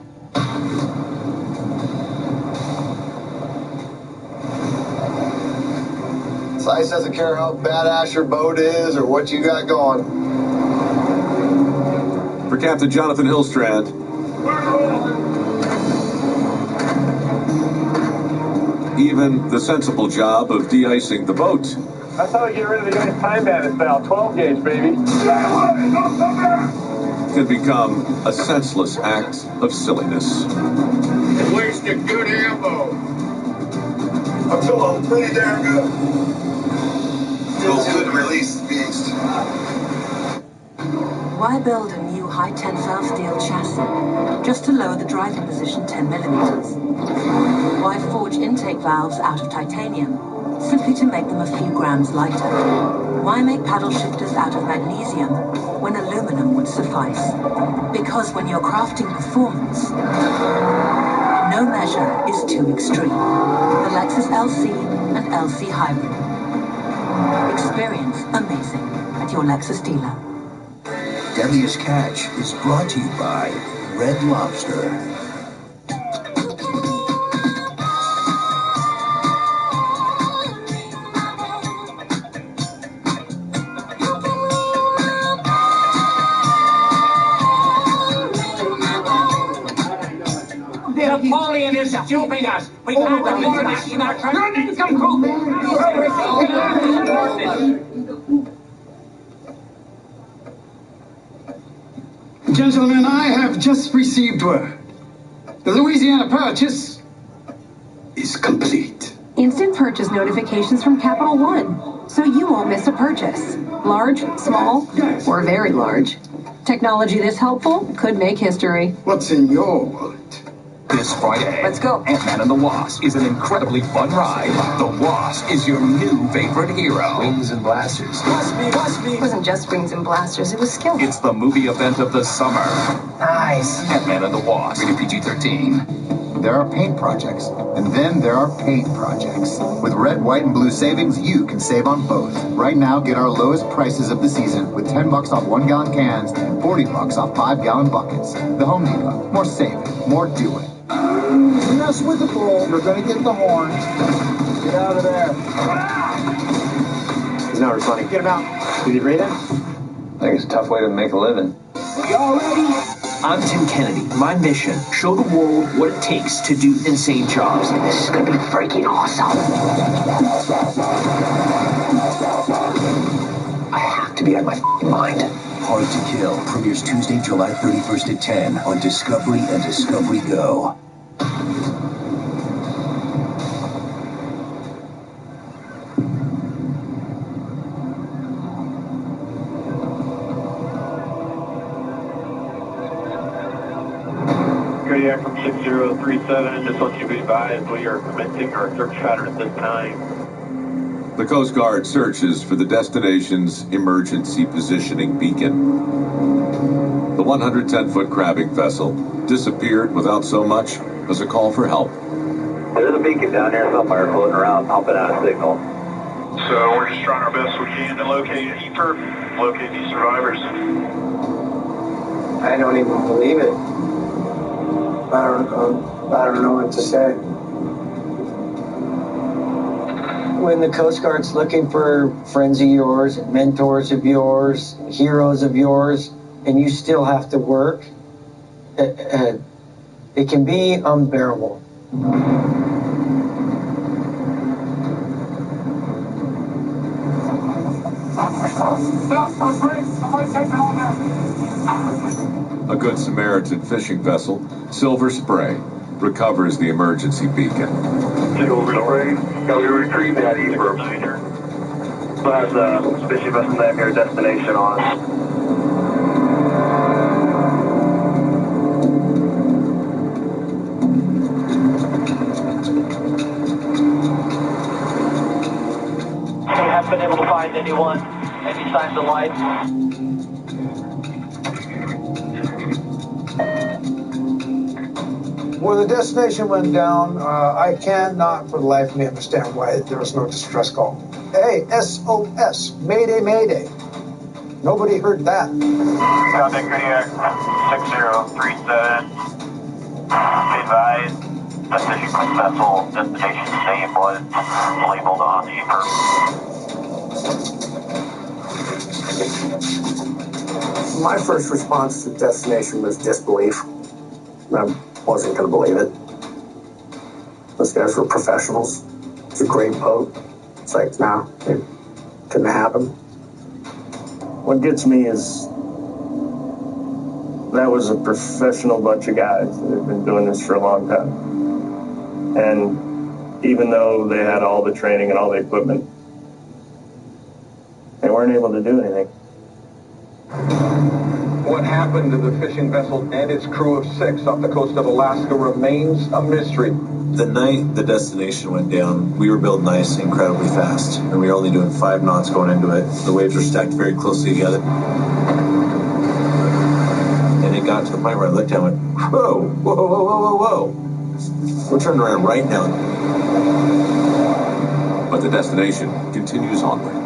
Size doesn't care how badass your boat is or what you got going. For Captain Jonathan Hillstrand, even the sensible job of de-icing the boat That's how we get rid of the ice time bandits now. 12 gauge, baby. can become a senseless act of silliness. Waste of good ammo. I'm feeling pretty damn good. Feels good to release the beast. Why build a new high-tensile steel chassis just to lower the driving position 10 millimeters? Why forge intake valves out of titanium simply to make them a few grams lighter? Why make paddle shifters out of magnesium when aluminum would suffice? Because when you're crafting performance, no measure is too extreme. The Lexus LC and LC Hybrid. Experience amazing at your Lexus dealer. Deadliest Catch is brought to you by Red Lobster. Napoleon is duping us. We can't afford this in our country. You're an income Gentlemen, I have just received word. The Louisiana purchase is complete. Instant purchase notifications from Capital One, so you won't miss a purchase. Large, small, or very large. Technology this helpful could make history. What's in your wallet? This Friday, let's go. Ant-Man and the Wasp is an incredibly fun ride. The Wasp is your new favorite hero. Wings and blasters. It wasn't just wings and blasters, it was skill. It's the movie event of the summer. Nice. Ant-Man and the Wasp, rated PG-13. There are paint projects, and then there are paint projects. With red, white, and blue savings, you can save on both. Right now, get our lowest prices of the season with $10 off 1 gallon cans and $40 off 5 gallon buckets. The Home Depot. More saving, more doing. Mess with the bull, you're gonna get the horns. Get out of there. He's not responding. Get him out. Did he breathe in? I think it's a tough way to make a living. Y'all ready? I'm Tim Kennedy. My mission, show the world what it takes to do insane jobs. This is gonna be freaking awesome. I have to be out of my f***ing mind. Hard to Kill premieres Tuesday, July 31st at 10 on Discovery and Discovery Go. Kodiak from 6037, just want you to be advised we are commencing our search pattern at this time. The Coast Guard searches for the destination's emergency positioning beacon. The 110-foot crabbing vessel disappeared without so much as a call for help. There's a beacon down here somewhere floating around, pumping out a signal. So we're just trying our best we can to locate these survivors. I don't even believe it. I don't know what to say. When the Coast Guard's looking for friends of yours, mentors of yours, heroes of yours, and you still have to work, it can be unbearable. A Good Samaritan fishing vessel, Silver Spray, recovers the emergency beacon. Silver Spray, we retrieved that Eastbrook. So has a suspicious vessel name here, destination on us. We haven't been able to find anyone, any signs of life. When the destination went down, I cannot for the life of me understand why there was no distress call. Hey, SOS, Mayday, Mayday. Nobody heard that. Contact Kodiak 6037. Be advised, the fishing vessel destination name was labeled on the berth. My first response to destination was disbelief. I wasn't going to believe it. Those guys were professionals. It's a great boat. It's like, no, it couldn't happen. What gets me is that was a professional bunch of guys that have been doing this for a long time. And even though they had all the training and all the equipment, they weren't able to do anything. happened to the fishing vessel and its crew of 6 off the coast of Alaska remains a mystery. The night the destination went down, we were building ice incredibly fast, and we were only doing 5 knots going into it. The waves were stacked very closely together. And it got to the point where I looked down and went, whoa, whoa, whoa, whoa, whoa, whoa. We're turning around right now. But the destination continues onward.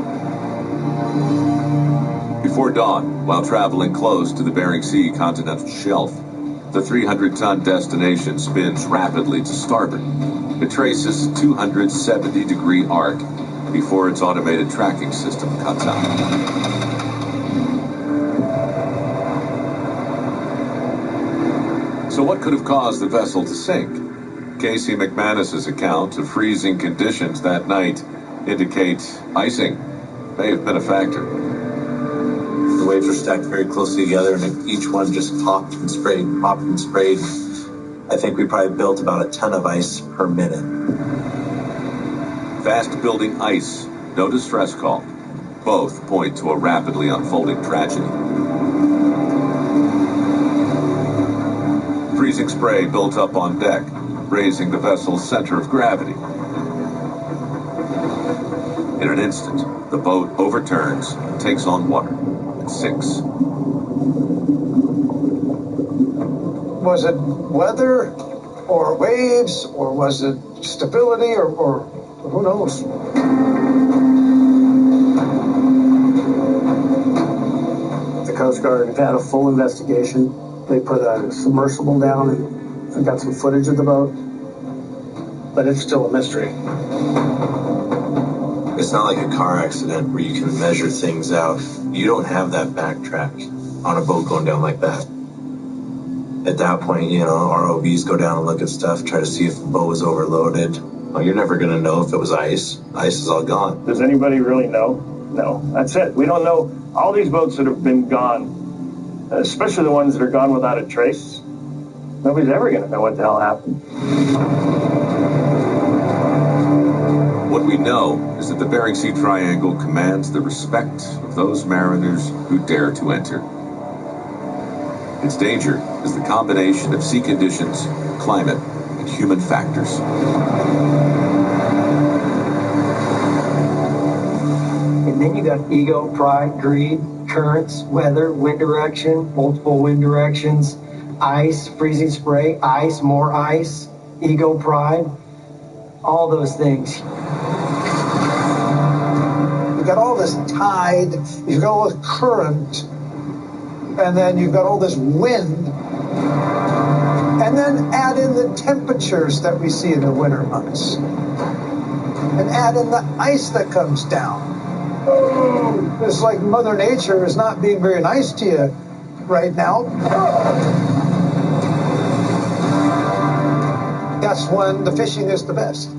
Before dawn, while traveling close to the Bering Sea continental shelf, the 300-ton destination spins rapidly to starboard. It traces a 270-degree arc before its automated tracking system cuts out. So what could have caused the vessel to sink? Casey McManus's account of freezing conditions that night indicate icing may have been a factor. The waves were stacked very closely together, and each one just popped and sprayed, popped and sprayed. I think we probably built about a ton of ice per minute. Fast building ice, no distress call. Both point to a rapidly unfolding tragedy. Freezing spray built up on deck, raising the vessel's center of gravity. In an instant, the boat overturns, takes on water, and sinks. Was it weather or waves, or was it stability, or who knows? The Coast Guard had a full investigation. They put a submersible down and got some footage of the boat, but it's still a mystery. It's not like a car accident where you can measure things out. You don't have that backtrack on a boat going down like that. At that point, our OBs go down and look at stuff, try to see if the boat was overloaded. Well, you're never going to know if it was ice. Ice is all gone. Does anybody really know? No, that's it. We don't know. All these boats that have been gone, especially the ones that are gone without a trace, nobody's ever going to know what the hell happened. What we know is that the Bering Sea Triangle commands the respect of those mariners who dare to enter. Its danger is the combination of sea conditions, climate, and human factors. And then you got ego, pride, greed, currents, weather, wind direction, multiple wind directions, ice, freezing spray, ice, more ice, ego, pride, all those things. You've got all this tide, you've got all this current, and then you've got all this wind, and then add in the temperatures that we see in the winter months, and add in the ice that comes down. It's like Mother Nature is not being very nice to you right now. That's when the fishing is the best.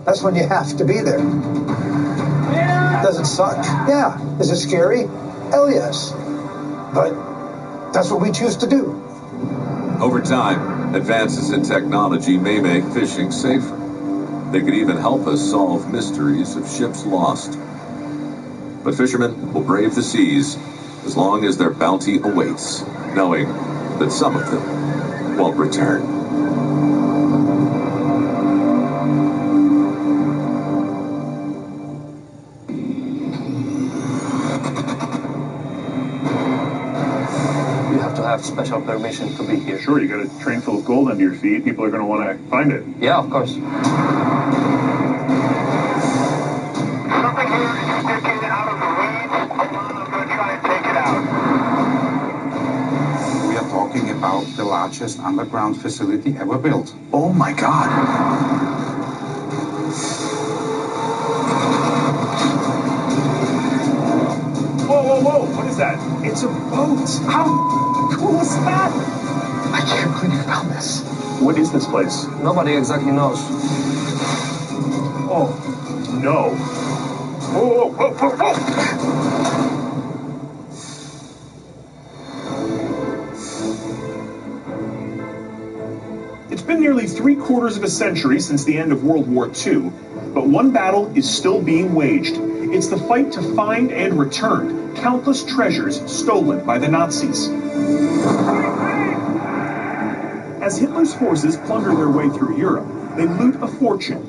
That's when you have to be there. Does it suck? Yeah. Is it scary? Hell yes. But that's what we choose to do. Over time, advances in technology may make fishing safer. They could even help us solve mysteries of ships lost. But fishermen will brave the seas as long as their bounty awaits, knowing that some of them won't return. You have to have special permission to be here. Sure, you got a train full of gold under your feet. People are going to want to find it. Yeah, of course. We are talking about the largest underground facility ever built. Oh my God. Whoa, whoa, whoa. What is that? It's a boat. How cool is that? I can't believe you found this. What is this place? Nobody exactly knows. Oh, no. Whoa, whoa, whoa, whoa, whoa. It's been nearly 3/4 of a century since the end of World War II, but one battle is still being waged. It's the fight to find and return countless treasures stolen by the Nazis. As Hitler's forces plunder their way through Europe, they loot a fortune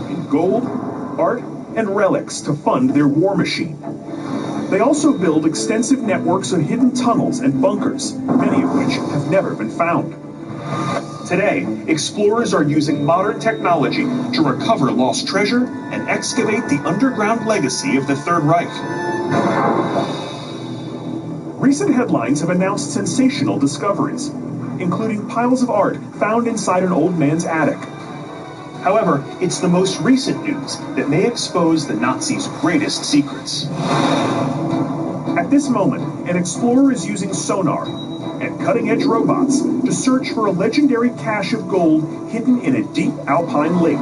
in gold, art, and relics to fund their war machine. They also build extensive networks of hidden tunnels and bunkers, many of which have never been found. Today, explorers are using modern technology to recover lost treasure and excavate the underground legacy of the Third Reich. Recent headlines have announced sensational discoveries, including piles of art found inside an old man's attic. However, it's the most recent news that may expose the Nazis' greatest secrets. At this moment, an explorer is using sonar and cutting-edge robots to search for a legendary cache of gold hidden in a deep alpine lake.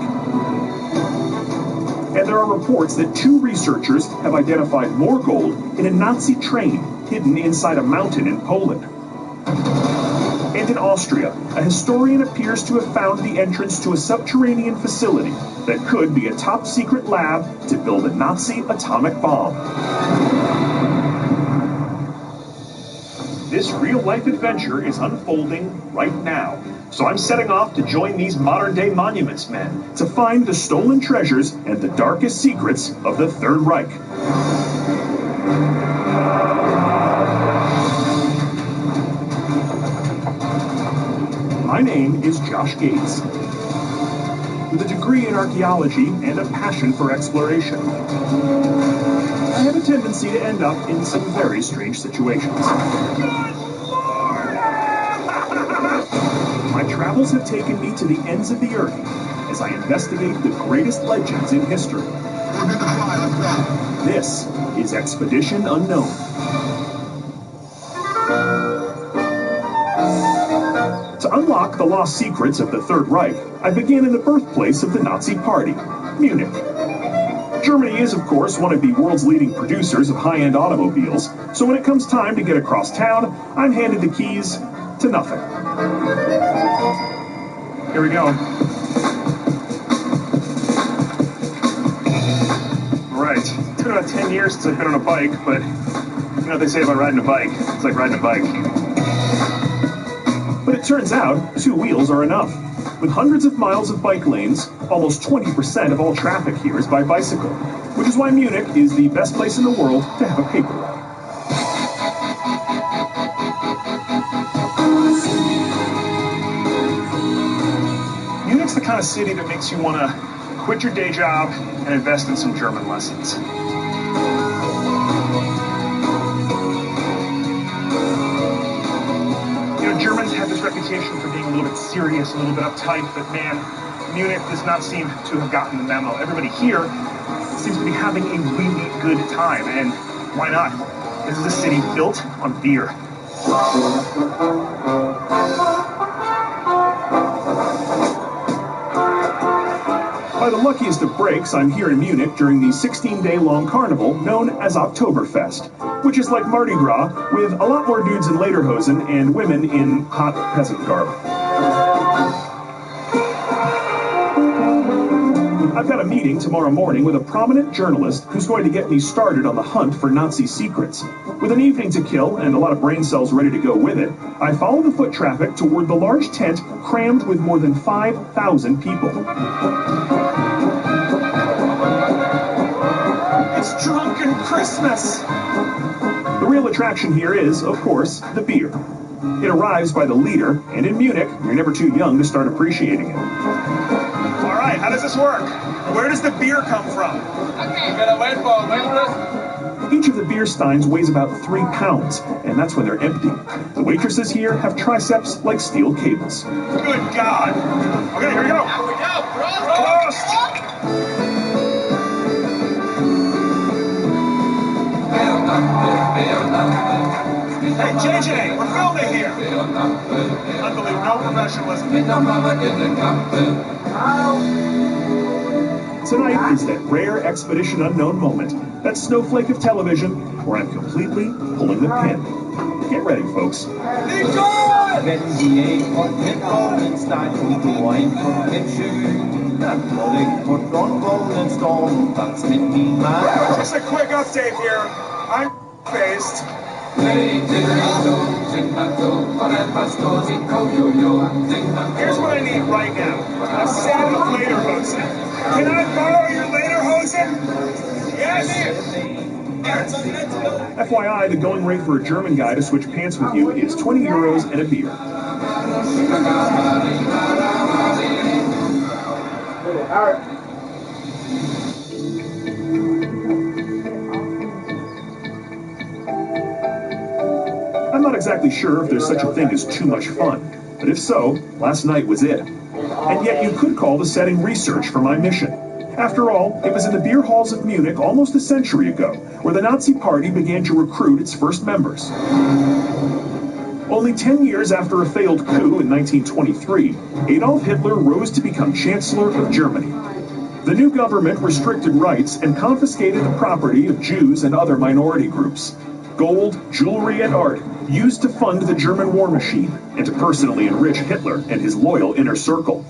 And there are reports that 2 researchers have identified more gold in a Nazi train hidden inside a mountain in Poland. And in Austria, a historian appears to have found the entrance to a subterranean facility that could be a top-secret lab to build a Nazi atomic bomb. This real-life adventure is unfolding right now, so I'm setting off to join these modern-day monuments men to find the stolen treasures and the darkest secrets of the Third Reich. My name is Josh Gates, with a degree in archaeology and a passion for exploration. I have a tendency to end up in some very strange situations. My travels have taken me to the ends of the earth as I investigate the greatest legends in history. This is Expedition Unknown. To unlock the lost secrets of the Third Reich, I began in the birthplace of the Nazi Party, Munich. Germany is, of course, one of the world's leading producers of high-end automobiles, so when it comes time to get across town, I'm handed the keys to nothing. Here we go. Right. It's been about 10 years since I've been on a bike, but you know what they say about riding a bike? It's like riding a bike. But it turns out 2 wheels are enough. With hundreds of miles of bike lanes, almost 20% of all traffic here is by bicycle, which is why Munich is the best place in the world to have a paper route. Munich's the kind of city that makes you want to quit your day job and invest in some German lessons. Germans have this reputation for being a little bit serious, a little bit uptight, but man, Munich does not seem to have gotten the memo. Everybody here seems to be having a really good time, and why not? This is a city built on beer. By the luckiest of breaks, I'm here in Munich during the 16-day-long carnival known as Oktoberfest, which is like Mardi Gras with a lot more dudes in lederhosen and women in hot peasant garb. I've got a meeting tomorrow morning with a prominent journalist who's going to get me started on the hunt for Nazi secrets. With an evening to kill and a lot of brain cells ready to go with it, I follow the foot traffic toward the large tent crammed with more than 5,000 people. It's drunken Christmas! The real attraction here is, of course, the beer. It arrives by the liter, and in Munich, you're never too young to start appreciating it. All right, how does this work? Where does the beer come from? Each of the beer steins weighs about 3 pounds, and that's when they're empty. The waitresses here have triceps like steel cables. Good God! Okay, here we go! Here we go! Prost! Hey, JJ, we're filming here! Unbelievable, no professionalism. Tonight is that rare Expedition Unknown moment, that snowflake of television, where I'm completely pulling the pin. Get ready, folks. Wenn die Rolling Stone, Just a quick update here. I'm faced. Here's what I need right now. A set of lederhosen. Can I borrow your lederhosen? Yes! FYI, the going rate for a German guy to switch pants with you is 20 euros and a beer. I'm not exactly sure if there's such a thing as too much fun, but if so, last night was it. And yet you could call the setting research for my mission. After all, it was in the beer halls of Munich almost a century ago, where the Nazi Party began to recruit its first members. Only 10 years after a failed coup in 1923, Adolf Hitler rose to become Chancellor of Germany. The new government restricted rights and confiscated the property of Jews and other minority groups. Gold, jewelry, and art used to fund the German war machine and to personally enrich Hitler and his loyal inner circle.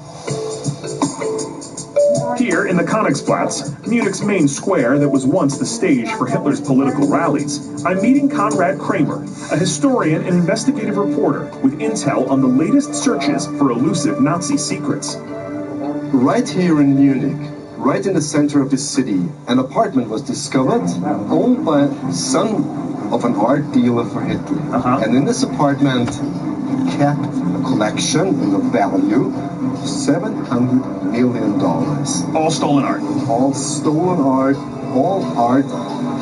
Here in the Königsplatz, Munich's main square that was once the stage for Hitler's political rallies, I'm meeting Konrad Kramer, a historian and investigative reporter with intel on the latest searches for elusive Nazi secrets. Right here in Munich, right in the center of the city, an apartment was discovered, owned by the son of an art dealer for Hitler. And in this apartment, kept a collection in the value of $700 million. All stolen art? All stolen art, all art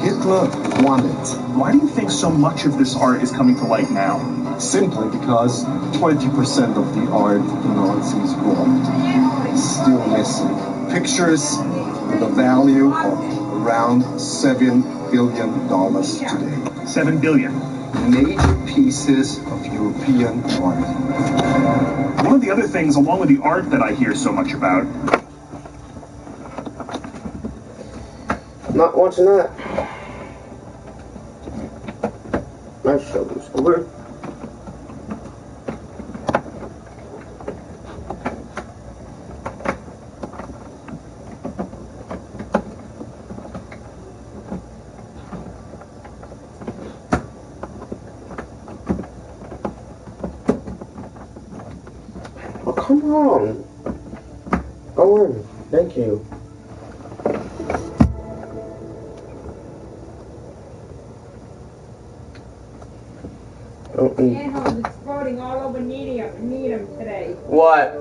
Hitler wanted. Why do you think so much of this art is coming to light now? Simply because 20% of the art the Nazis bought is still missing. Pictures with a value of around $7 billion today. 7 billion. Major pieces of European art. One of the other things, along with the art that I hear so much about... Not watching that. Nice shoulders. Over. Come on. Go in. Thank you. Manholes exploding all over Needham today. What?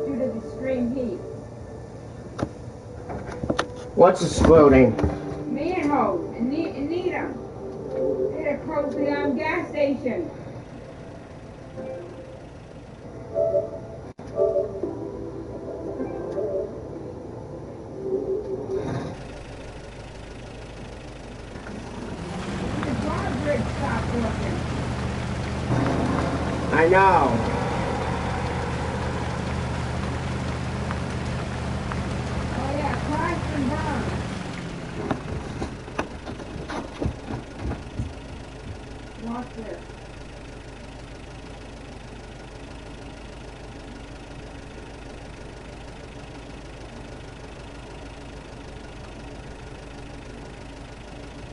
Due to the extreme heat. What's exploding? Manholes in Needham. They're close to the gas station. I know. Oh yeah, crash and burn. Watch this.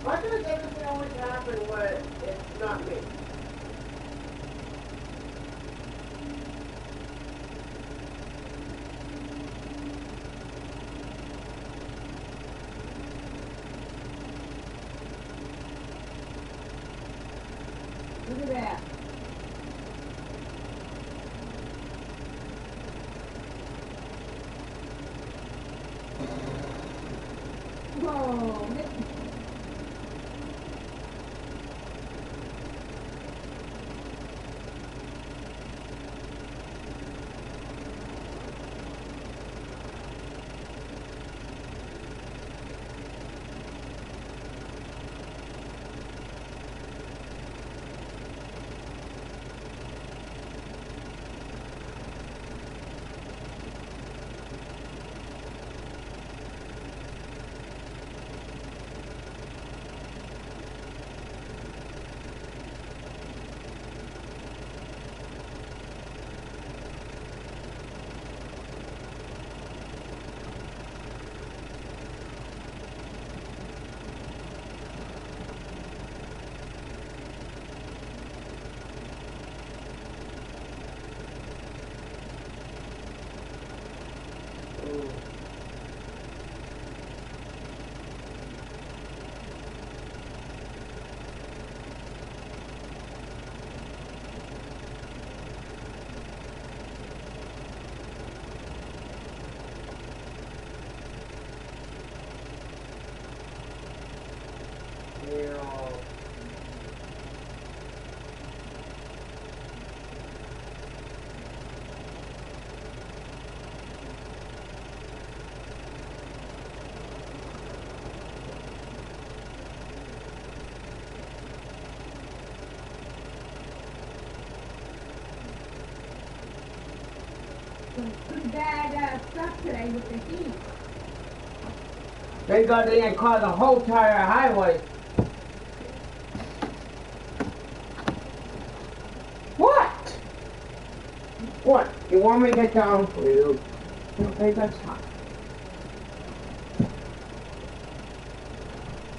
Why does everything always happen when it's not me? Look at that. Whoa. Some bad stuff today with the heat. They got in and caused the whole entire highway. What? What? You want me to get down for you? Okay, that's fine.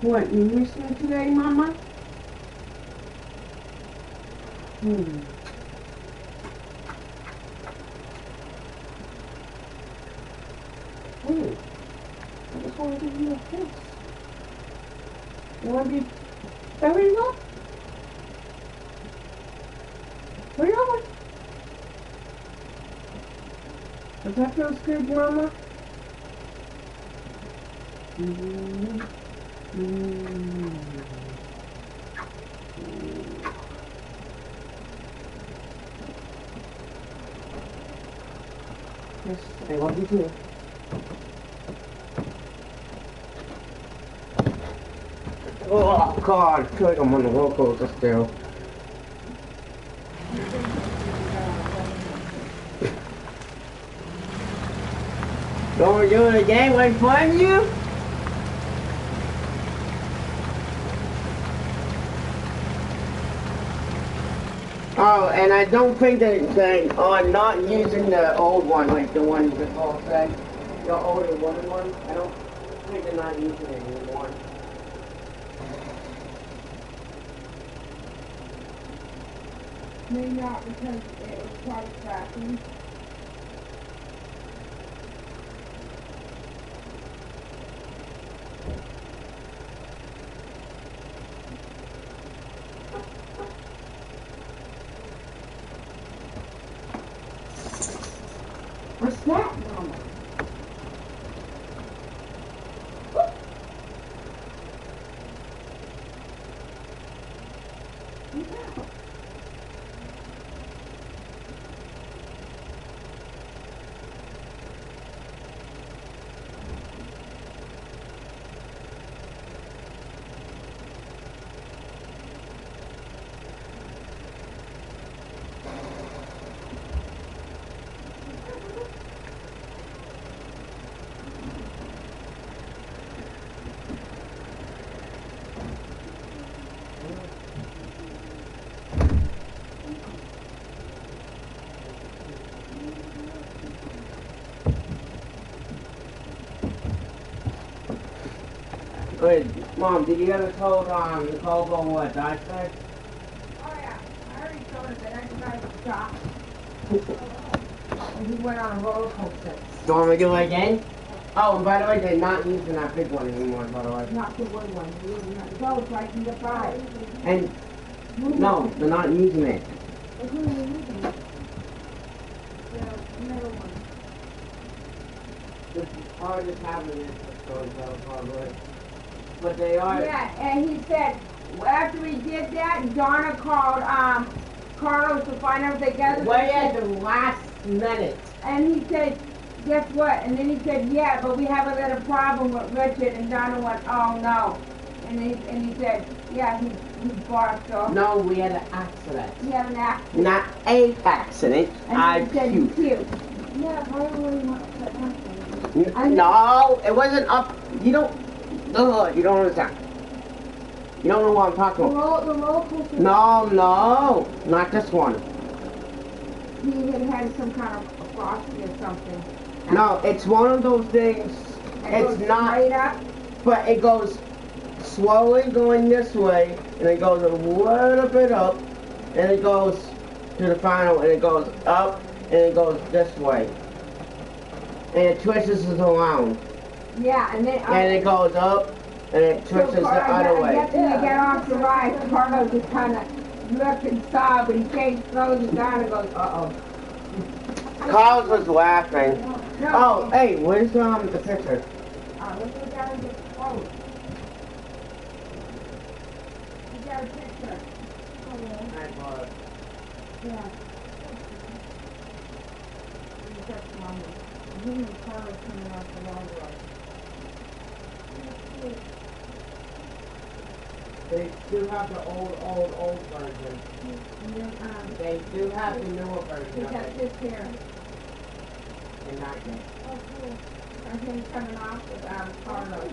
What, you listening today, Mama? I just want to give you a kiss. You want to be very well? Really? Does that feel good, Mama? Yes, I love you too. Oh God, I feel like I'm on the roller coaster still. Don't do it again, wait for you? Oh, and I don't think they are not using the old one, like the one before said. The older one. I don't think they're not using it anymore. Maybe not because it was quite cracking. What's that, Mama? Wait, Mom, did you ever told Nicole about what I said? Oh yeah, I already told her that everybody stopped. And he went on a roller coaster. Do you want me to do it again? Oh, and by the way, they're not using that big one anymore, by the way. Not the wood one. Go, so I can get by. And, no, they're not using it. Who are you using? The middle one. This is hard as having it, probably. But they are. Yeah, and he said, after we did that, Donna called Carlos to find out if they got it. Way at the last minute. And he said, guess what? And then he said, yeah, but we have a little problem with Richard. And Donna went, oh no. And he said, yeah, he barked off. No, we had an accident. We had an accident. Not a accident. And he said, puked. cute. Yeah, I don't really want that happening. No, it wasn't up. You don't. No, you don't understand. You don't know what I'm talking about. The roller coaster. No, not this one. He had some kind of frosty or something. No, it's one of those things. It's not. Up. But it goes slowly going this way, and it goes a little bit up, and it goes to the final, and it goes up, and it goes this way. and it twists us around. Yeah, and then... and it goes up, and it twists us the other way. After you get off the ride, Carlo just kind of looked and saw, but he throws it down and goes, uh-oh. Carlos was laughing. No. Oh, hey, where's the picture? Let's go down and get the phone. You got a picture. Yeah. They do have the old version. They do have the newer version. We got this here. And not yet. Oh, cool. I think it's coming off with Carlos.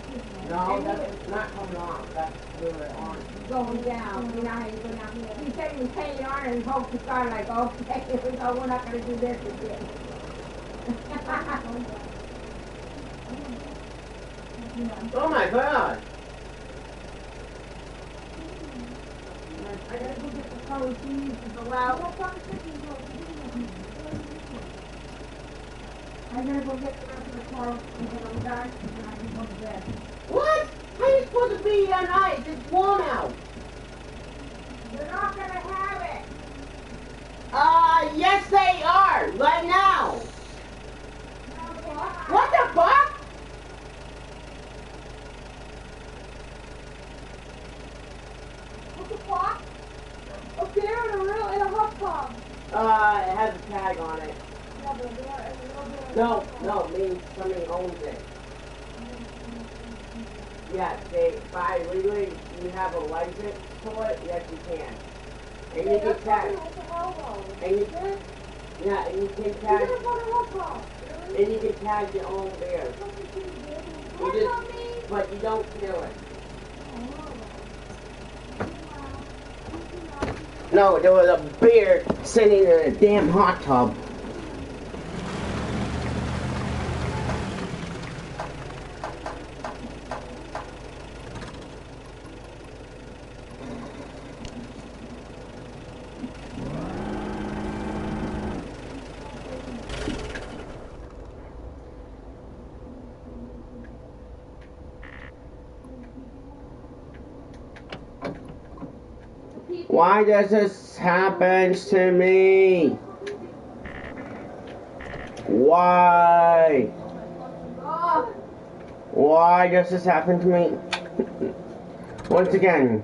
No, that's not coming off. That's really on. Going down. You know how you go down. He said he was hanging on and hoped to start like, okay, here we go. We're not going to do this again. Oh my God! I gotta go get the color cheese to go out. I gotta go get the rest of the car and then I'm done and then I can go to bed. What? How are you supposed to be on ice? It's warm out. They're not gonna have it. Yes they are. Right now. What the fuck? What the fuck? Up there in a hot tub. It has a tag on it. No, means somebody owns it. Yes, they buy legally. You have a license for it. Yes, you can. And you can tag. And you can. Yeah, and you can tag. And you can tag your own beer. But you don't kill it. No, there was a bear sitting in a damn hot tub. Why does this happen to me? Why? Why does this happen to me? Once again.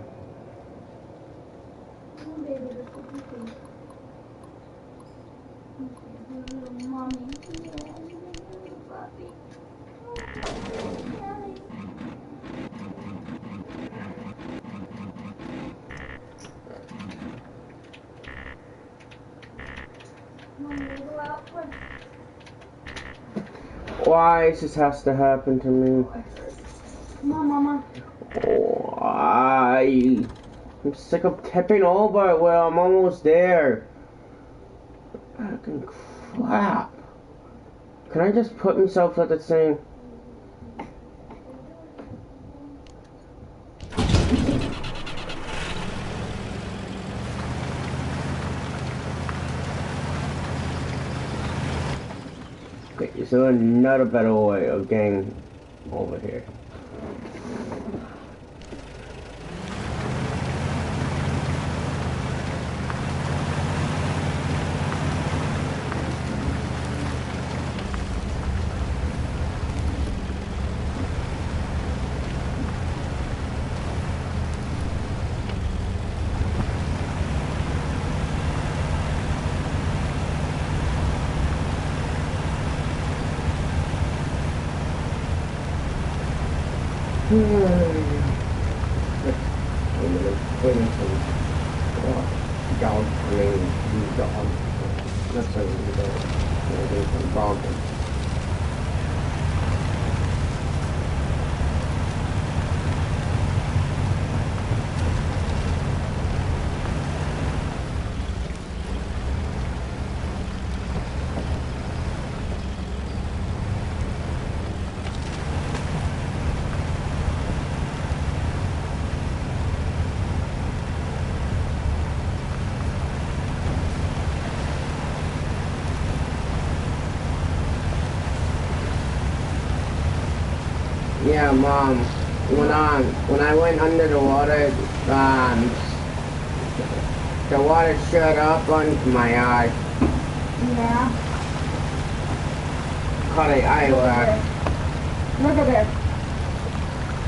Why this has to happen to me? Come on, Mama. Why? I'm sick of tipping over. Well, I'm almost there. Fucking crap. Can I just put myself at the thing? Okay, so another better way of getting over here. Yeah, Mom. When I went under the water, the water shut up onto my eye. Yeah. Caught an eyelash. Look at this.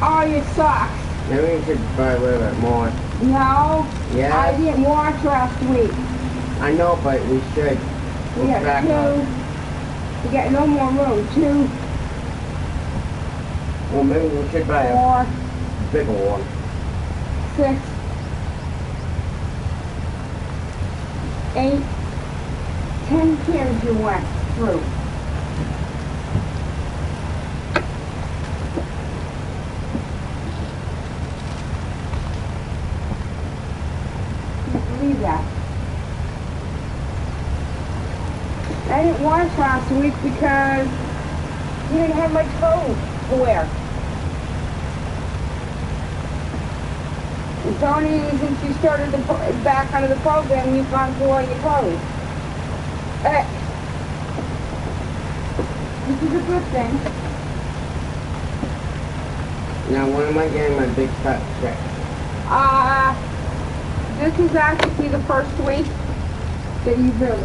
All your socks. Maybe we should buy a little bit more. No. Yeah. I didn't wash last week. I know, but we should. We got back 2. up. We got no more room. 2. Well, maybe we should buy a 4. bigger one. 6. 8. 10 pairs you went through. Can't believe that. I didn't wash last week because you didn't have my clothes to wear. And Tony, since you started back onto the program, you've gone through all your clothes. This is a good thing. Now, when am I getting my big fat check? This is actually the first week that you've been,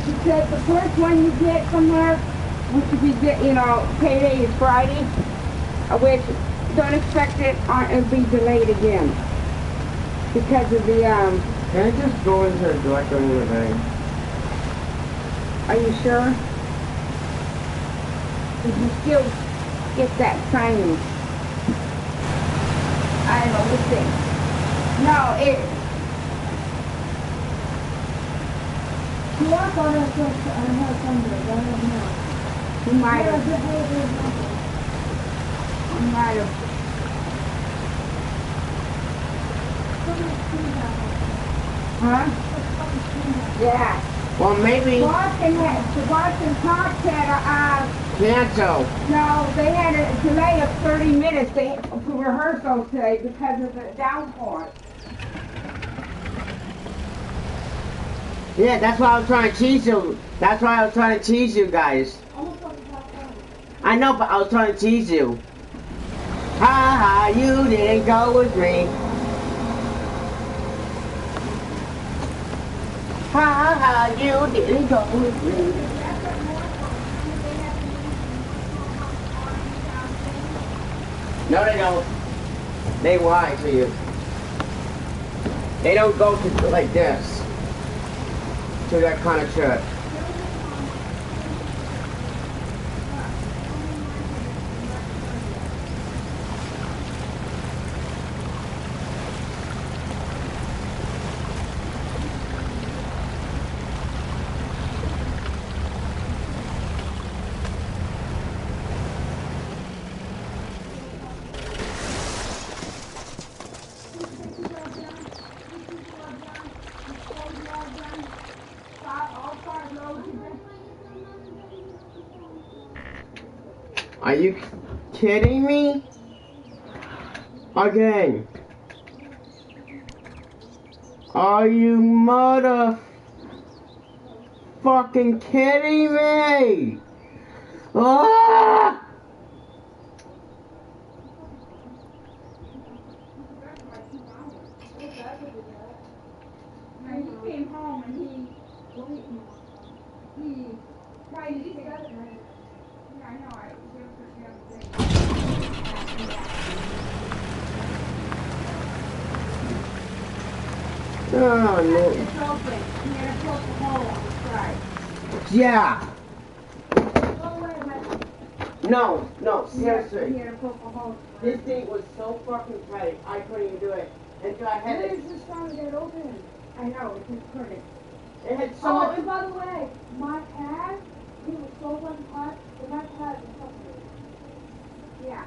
she said the first one you get from her, which would be, payday is Friday, which don't expect it, it'll be delayed again. Because of the, Can I just go into the director in the bank? Are you sure? Did you still get that signing? I don't know, we'll see. No, You are going to have somebody, I don't know. You might have. You might have. Huh? Yeah. Well, maybe. Boston Park had cancel. No, they had a delay of 30 minutes for rehearsal today because of the downpour. Yeah, that's why I was trying to tease you. That's why I was trying to tease you guys. I know, but I was trying to tease you. Ha ha, you didn't go with me. Ha ha, you didn't go with me. No, they don't. They lie to you. They don't go to like this. To that kind of church. Are you kidding me? Again. Are you motherfucking kidding me? Ah! He came home and he tried to take it. Yeah, I know. Oh, no. It's open. You gotta poke the hole on the side. Yeah. Oh, wait a minute. No, seriously. You gotta poke the hole. This thing was so fucking tight, I couldn't even do it. Until I had it. It's just trying to get open. I know, it's just couldn't. It had so Oh, much. and by the way, my pad, he was so fucking hot, but my pad was fucking. Yeah.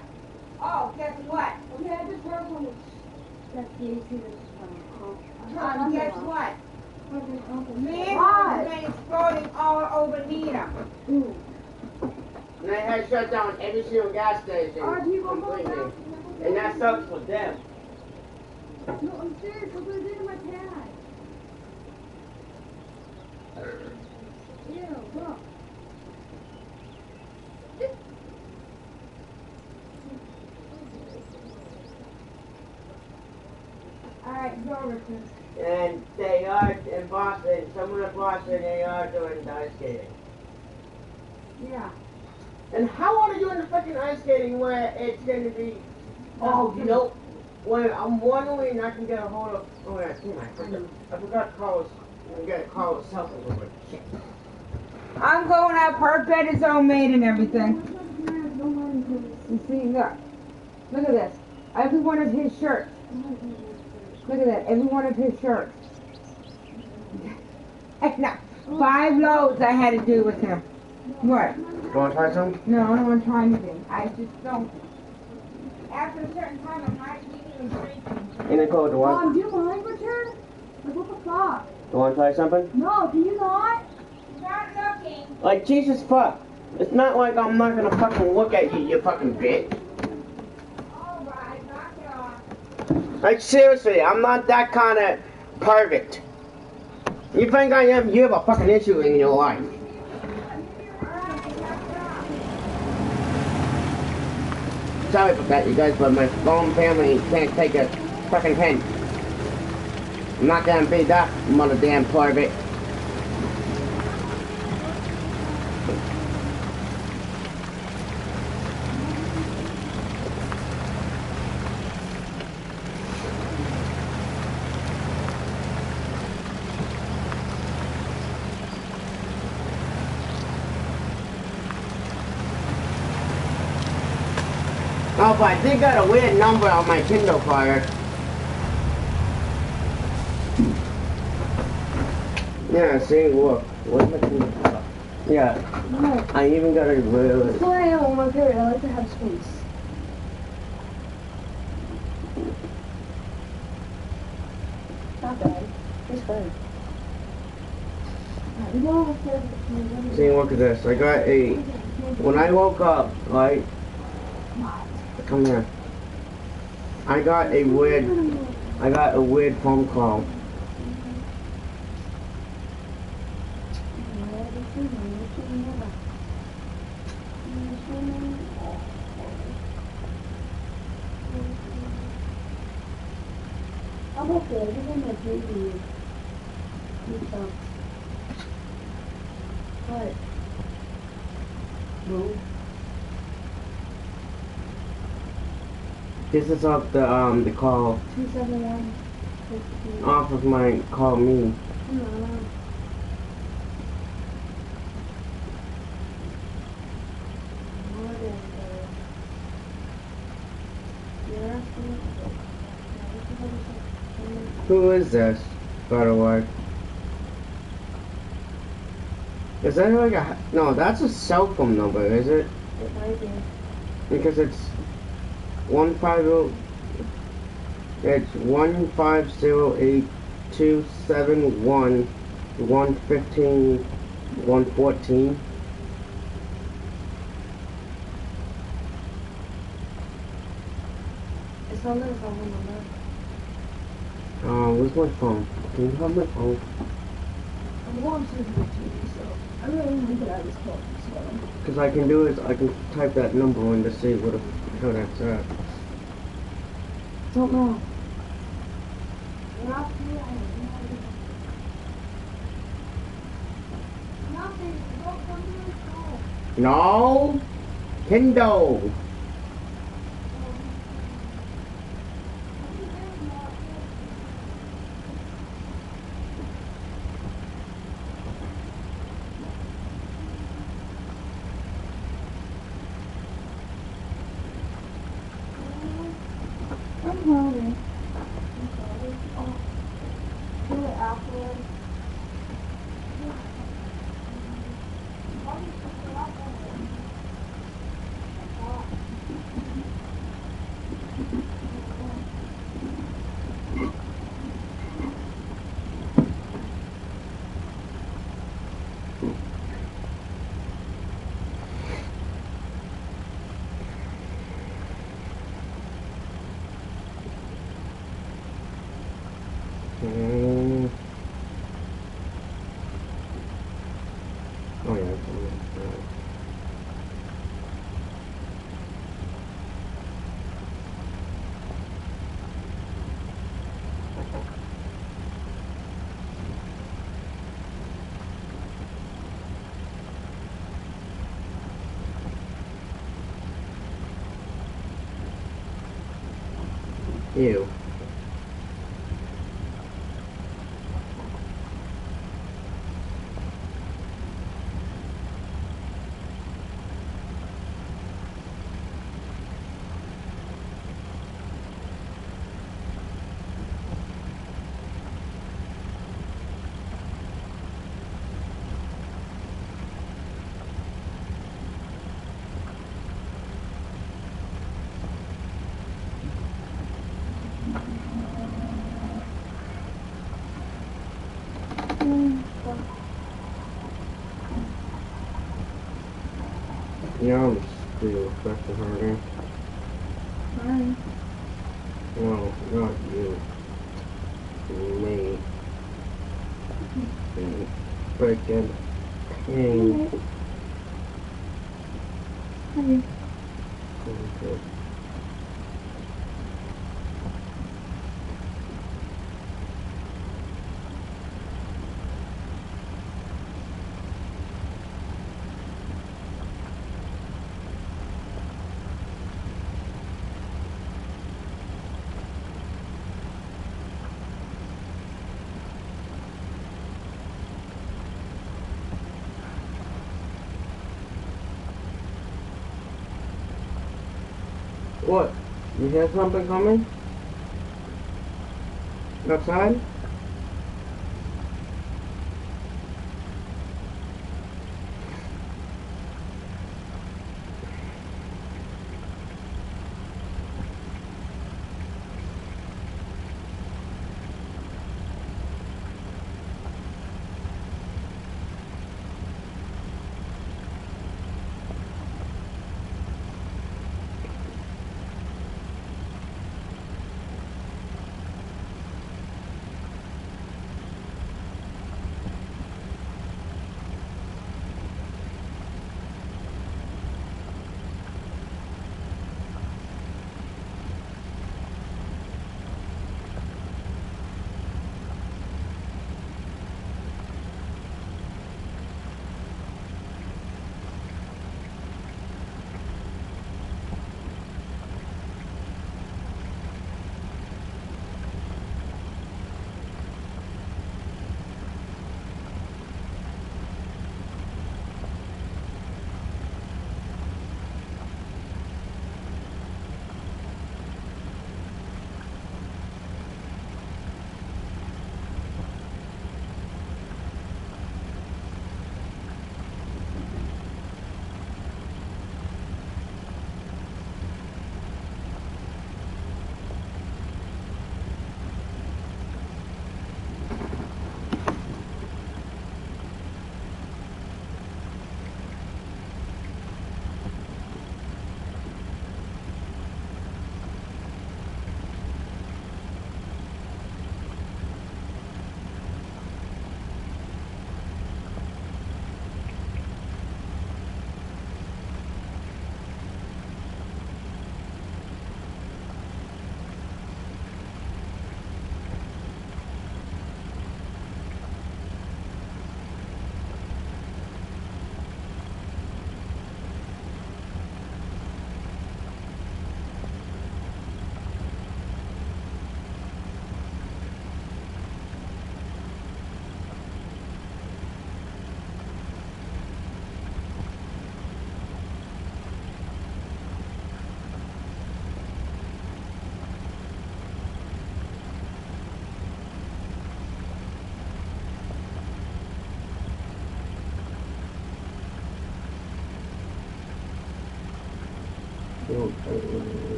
Oh, guess what? Okay, I just heard from that's the AC that's Guess what? Man Why? has been exploding all over Needham. And they had shut down every single gas station completely. And that sucks for them. No, I'm serious, look what I did to my pad. Ew, look. And they are in Boston, somewhere in Boston, they are doing ice skating. Yeah. And how are you doing the fucking ice skating where it's going to be, oh, you know, when I'm wondering I can get a hold of, oh, yeah, I forgot to call his, I got to call his cell phone number. Shit. I'm going up. Her bed is all made and everything. You see, look. Look at this. Every one of his shirts. Look at that. Every one of his shirts. Now, 5 loads I had to do with him. What? You want to try some? No, I don't want to try anything. I just don't. After a certain time, I'm not eating and drinking. In the cold, do what? Do you mind, Richard? Like, what the fuck? You want to try something? No, do you not? Not looking. Like, Jesus fuck. It's not like I'm not gonna fucking look at you, you fucking bitch. Alright, knock it off. Like, seriously, I'm not that kind of pervert. You think I am, you have a fucking issue in your life. Sorry about that, you guys, but my own family can't take a fucking hint. I'm not gonna be that mother damn pervert. Oh, but I did got a weird number on my Kindle Fire. Yeah, see, look. Where's my Kindle Fire? Yeah. I even got a weird... That's why I am on my period. I like to have space. Not bad. It's fine. See, look at this. I got a... When I woke up, right? Come here. I got a weird phone call. I'm okay. I just want my baby. What? No. This is off the call. 271. Off of my call me. No. Who is this, by the way? Is that like a... No, that's a cell phone number, is it? It might be. Because it's 150... It's 1508271-115-114. It's not my phone number. Where's my phone? Can you have my phone? I'm going to the TV, so I really want to get out of this phone, so... Because I can do is I can type that number in to see what how that's at. Don't know. No! Kindle! I'm hungry. Do it afterwards. Oh yeah. Ew. Your arms feel back to harder. Fine. No, not you. Me. Freaking pain. Honey. Okay. What? You hear something coming? Outside?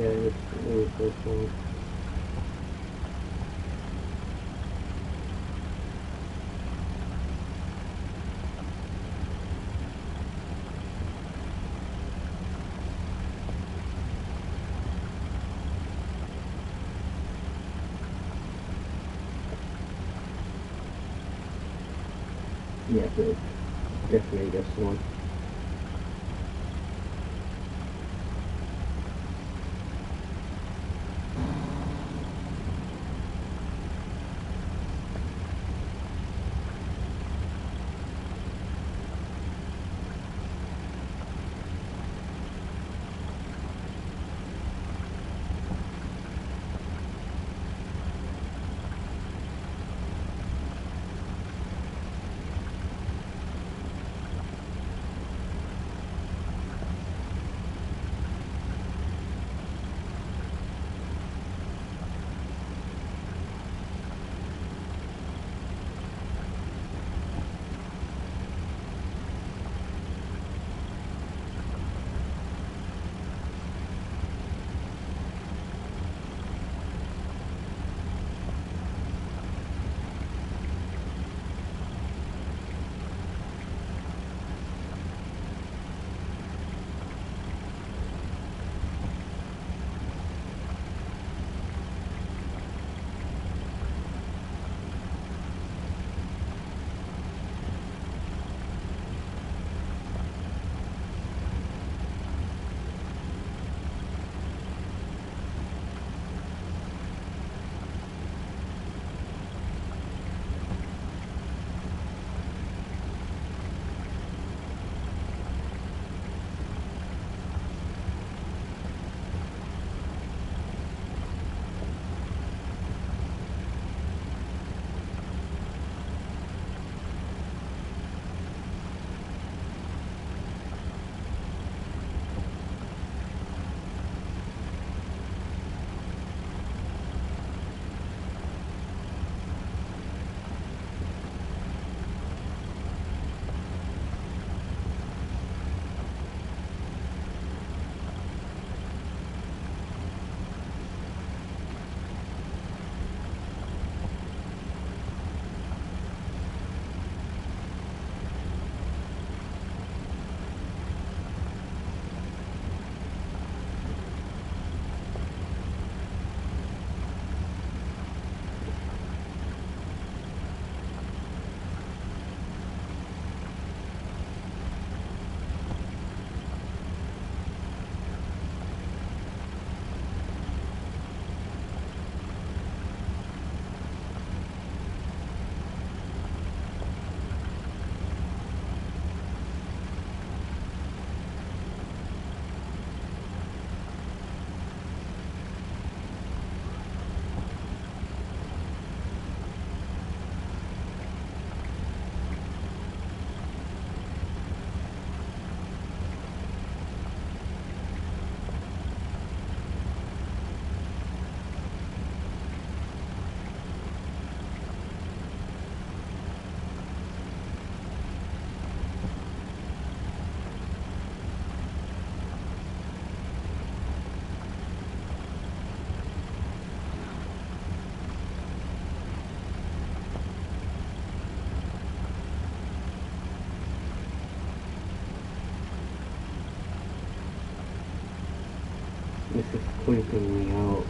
Yeah, it's this one. Yeah, it's definitely this one. This is creeping me out.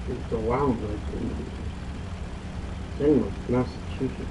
It's a wild bird in Massachusetts.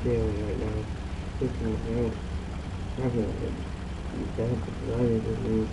Scary right now. Freaking out. Having a bad desire to leave.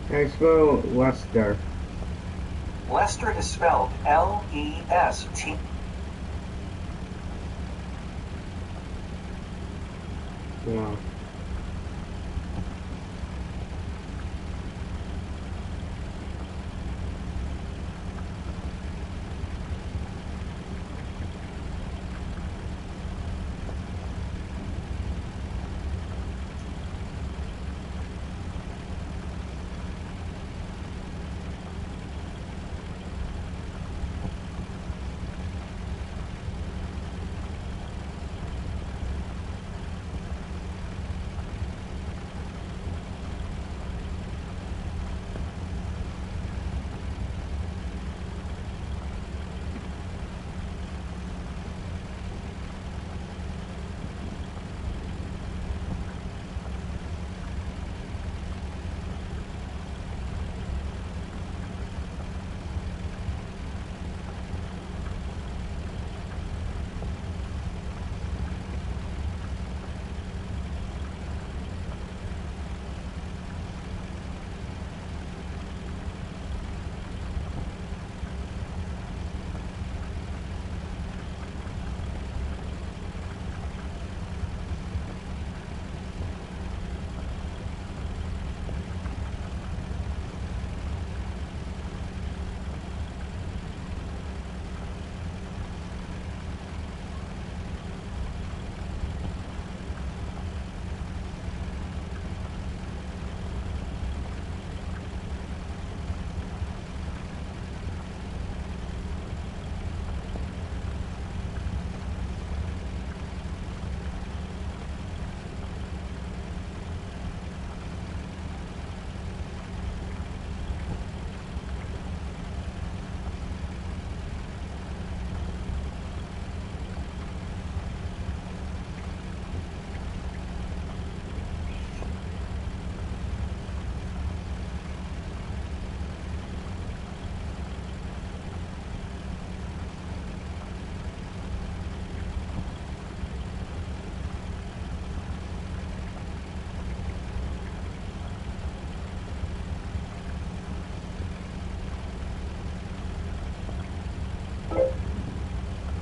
I spell Lester. Lester is spelled L-E-S-T. Wow.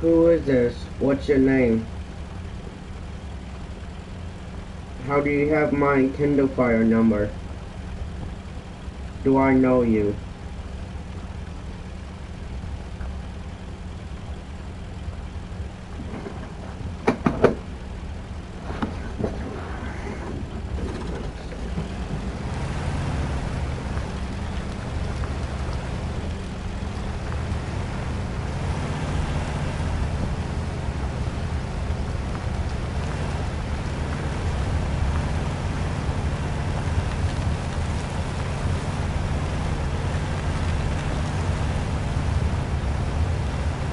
Who is this? What's your name? How do you have my Kindle Fire number? Do I know you?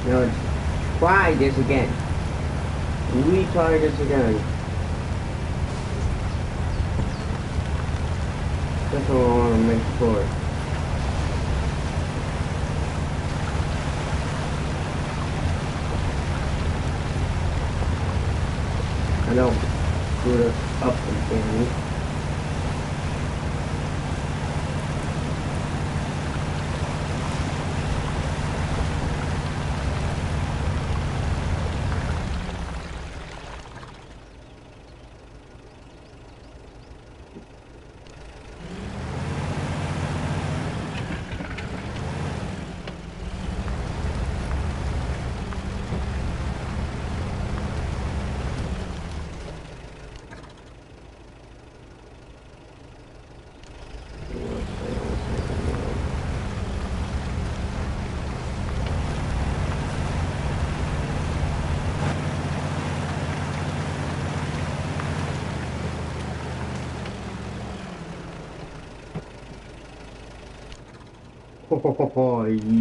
No, try this again. We try this again. That's what I want to make sure. I don't screw this up again.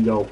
Yo.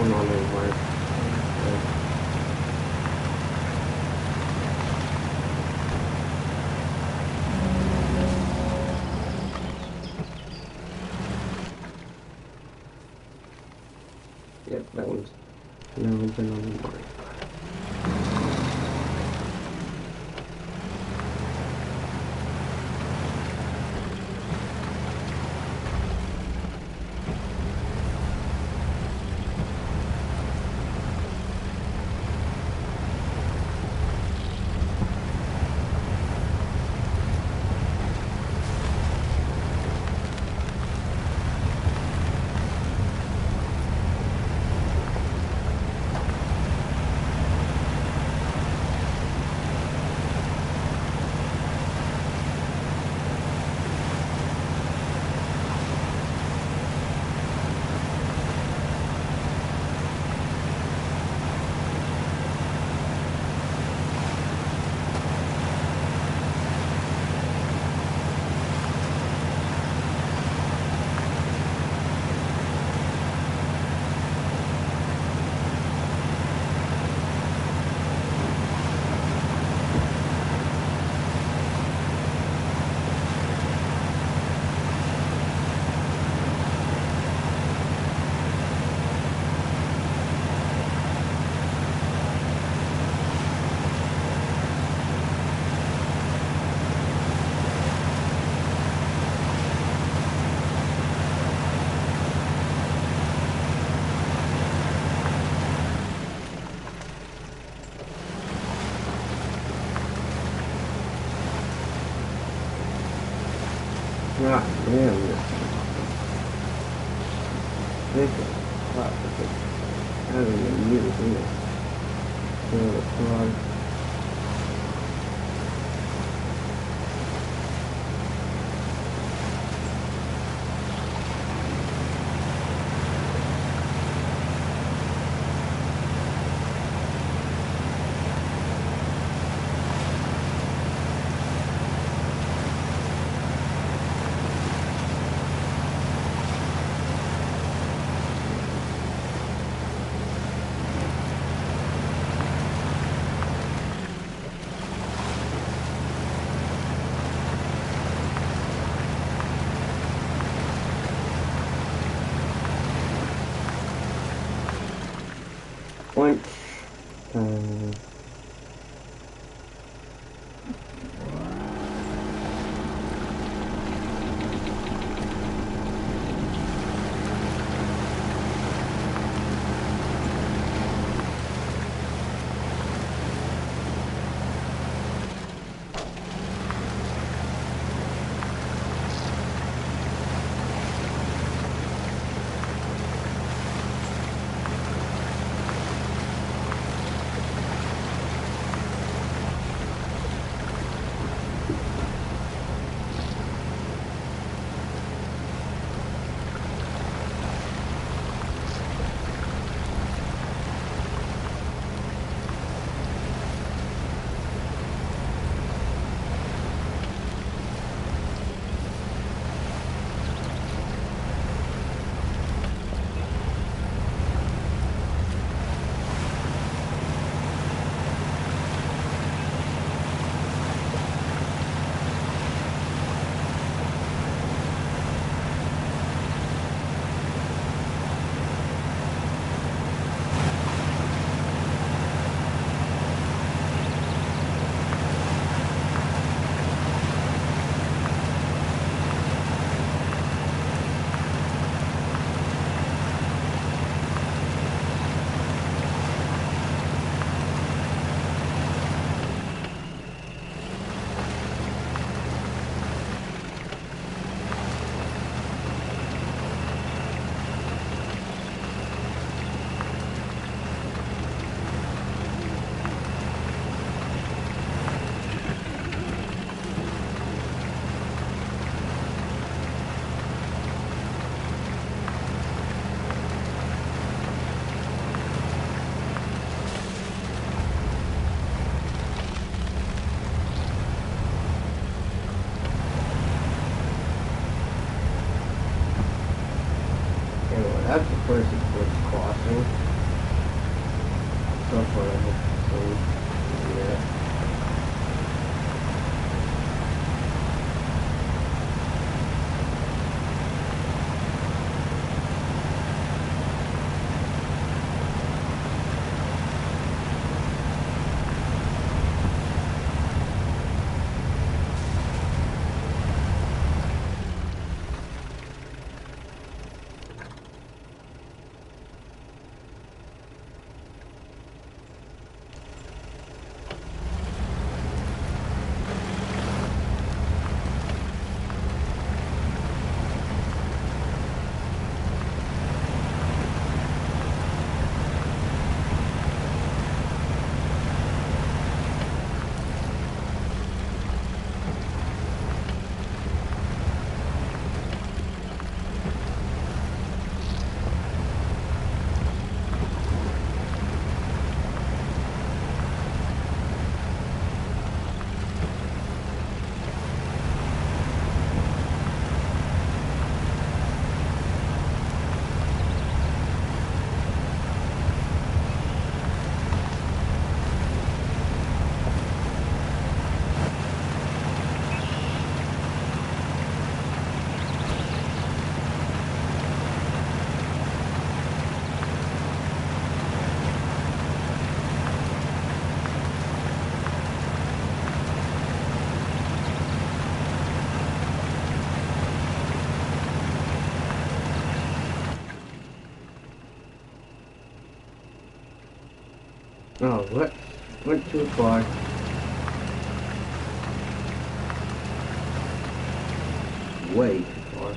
going on anymore. Yep, that one's never been on the mark. Ah, damn this. This is hot. I haven't even used this. The fraud. Once, that's the person that's crossing. Oh, what? Went too far. Way too far.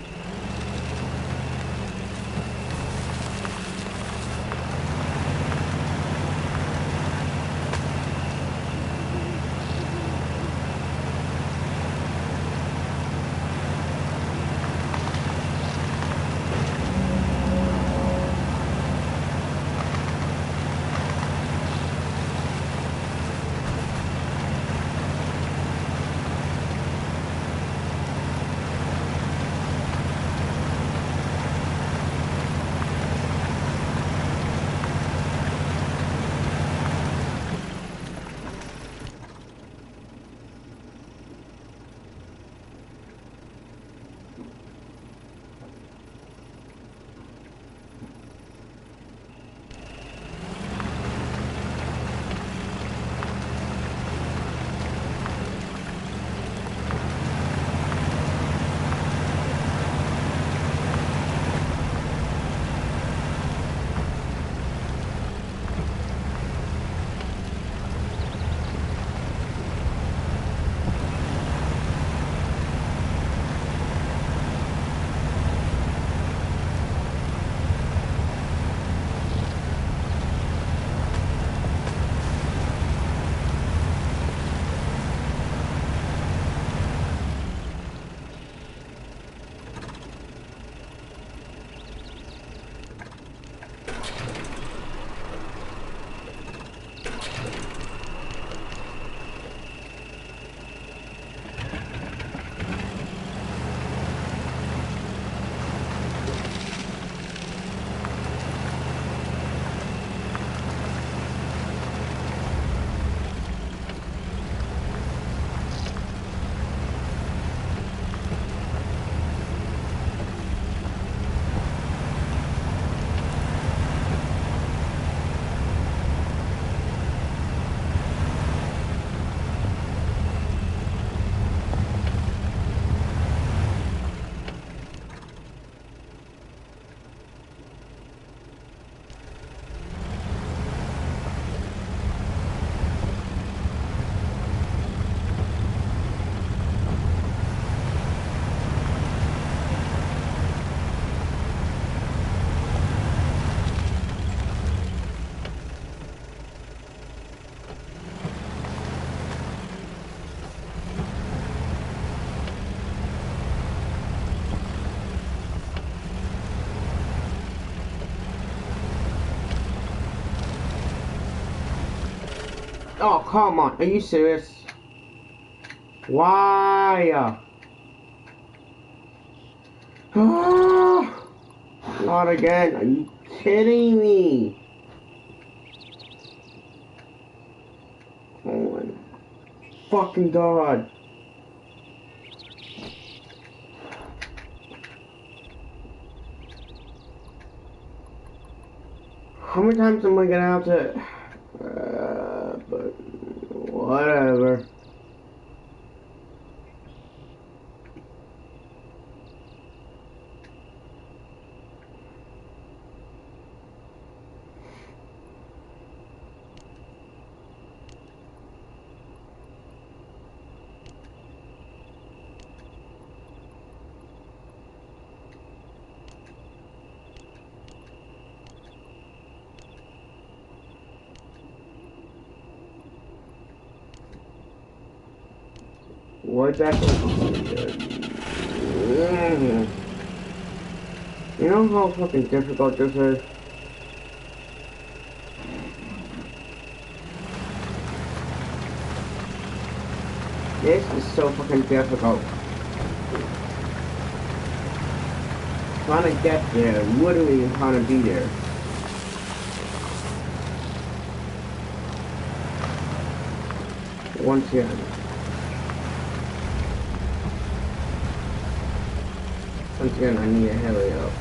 Oh, come on. Are you serious? Why? Not again. Are you kidding me? Oh my fucking god. How many times am I gonna have to... but whatever. What's that going on? You know how fucking difficult this is? This is so fucking difficult. Trying to get there, literally trying to be there. Once again. Once again, I need a hurry up.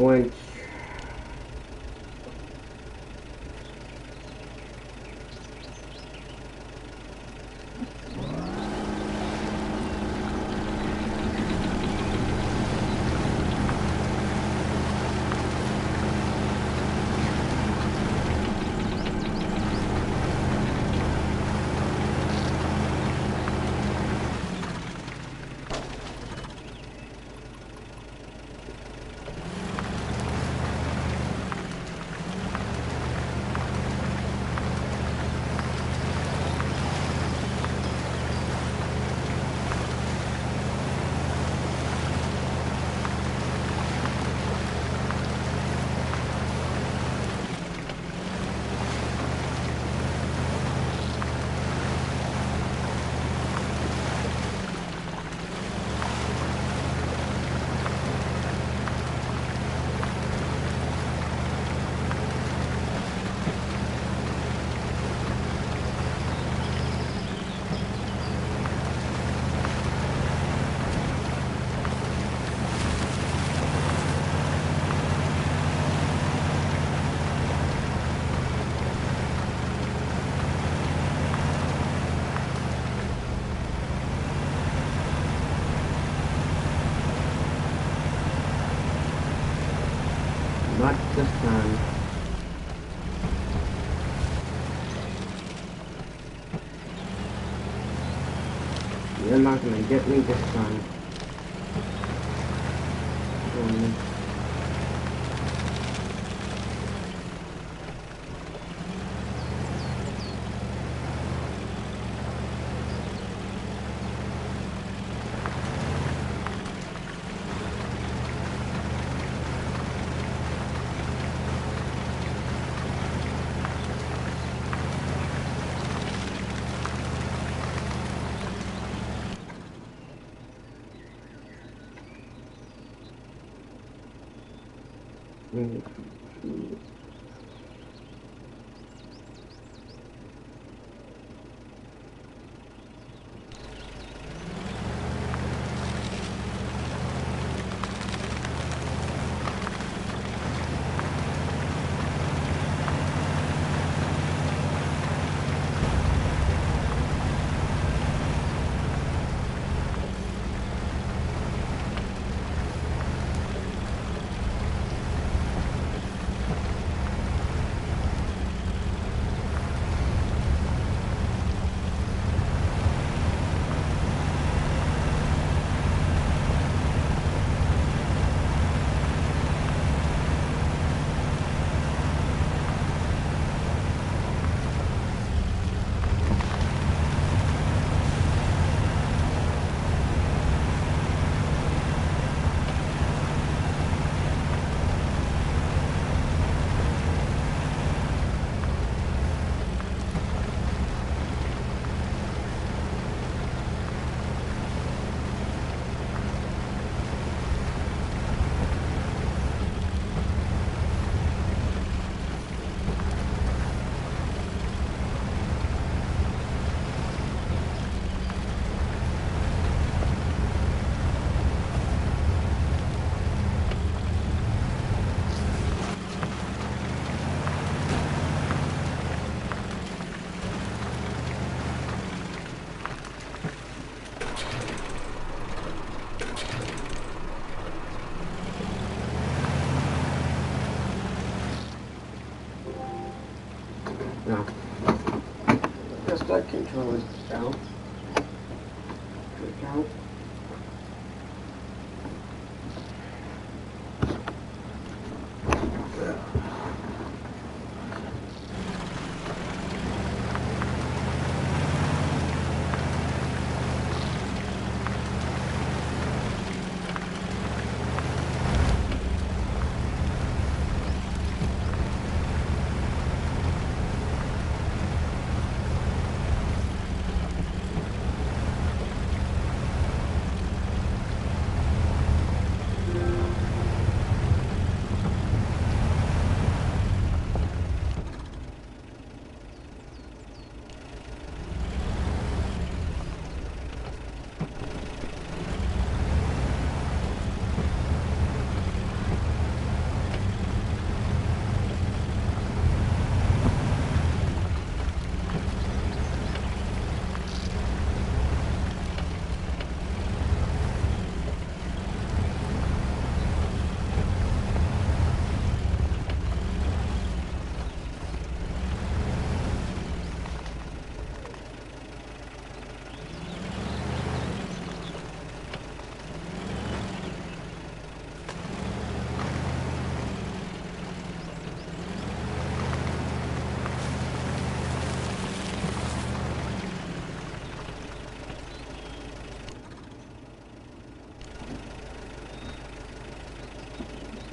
winch. Not this time. You're not gonna get me this time. No. I guess that controller's down. Good count.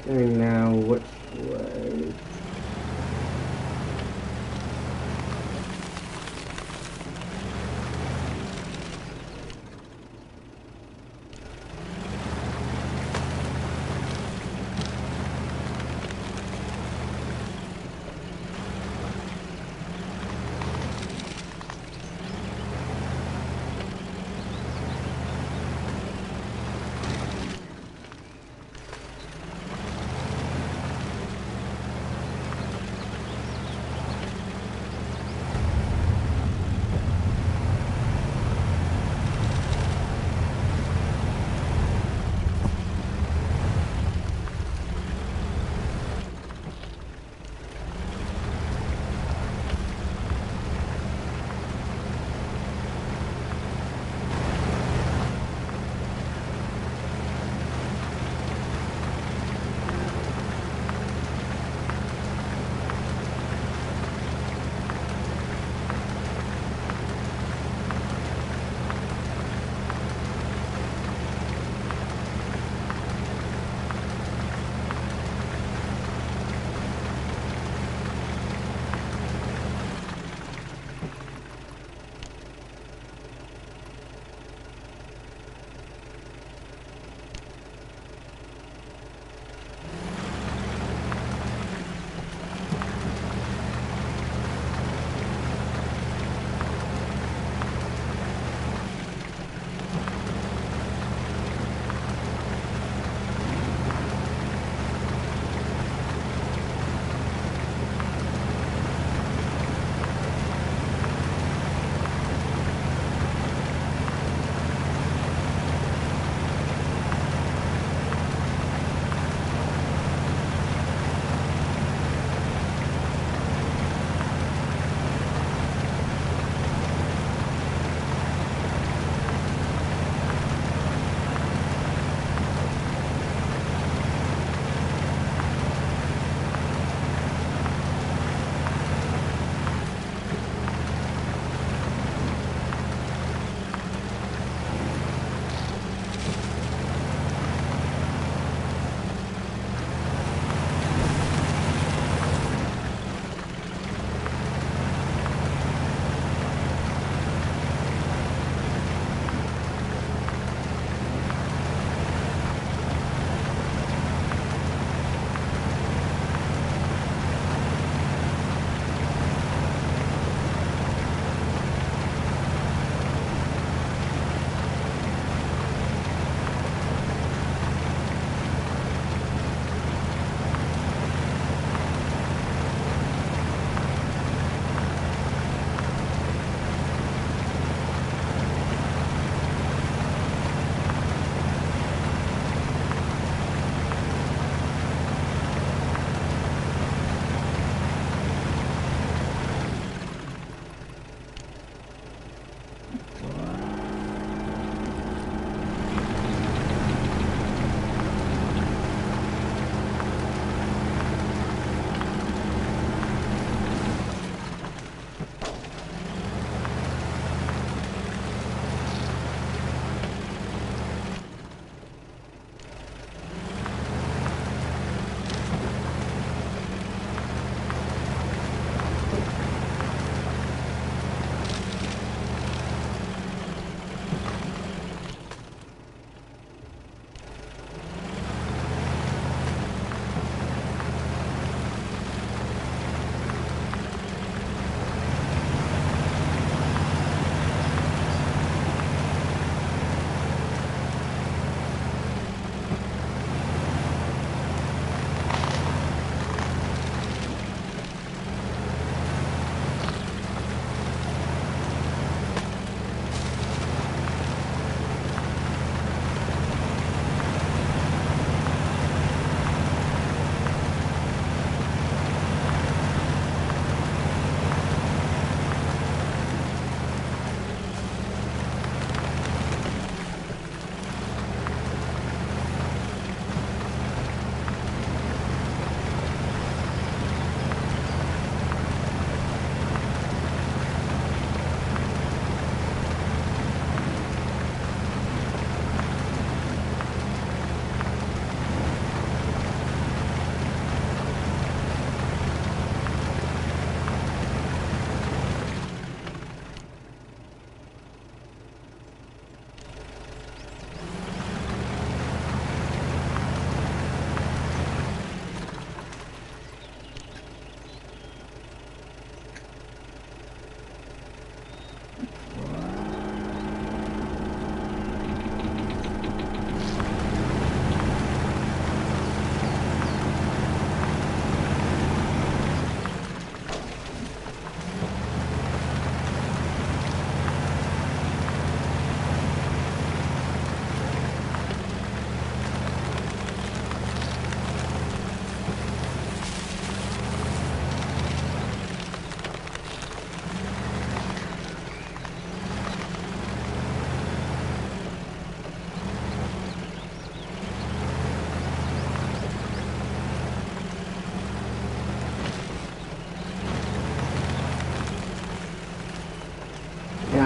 And now, which way?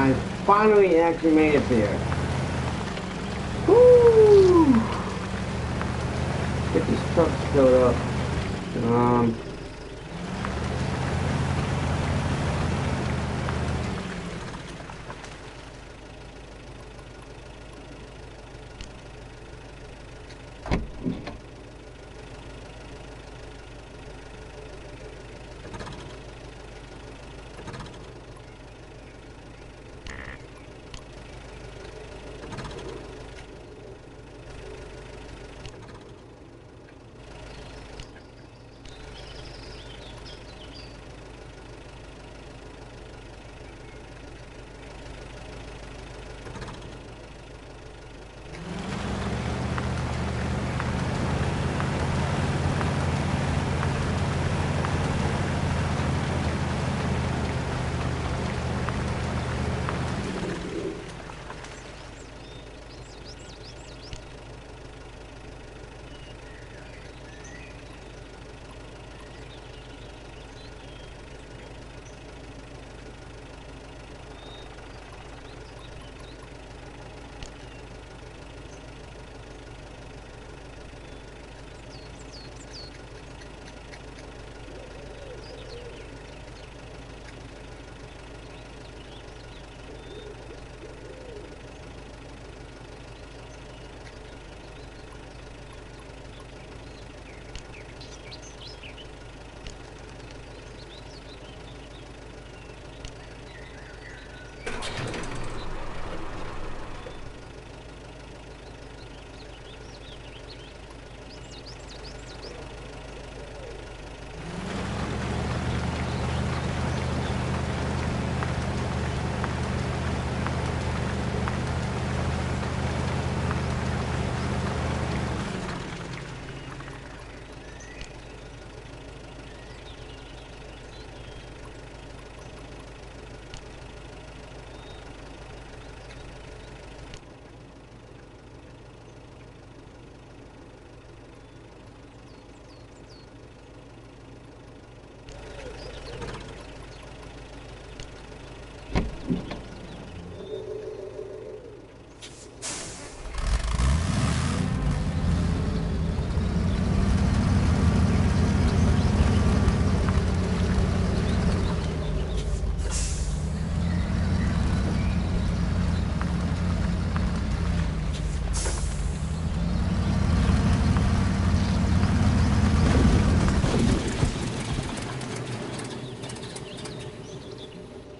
I finally actually made it there. Woo! Get these trucks filled up.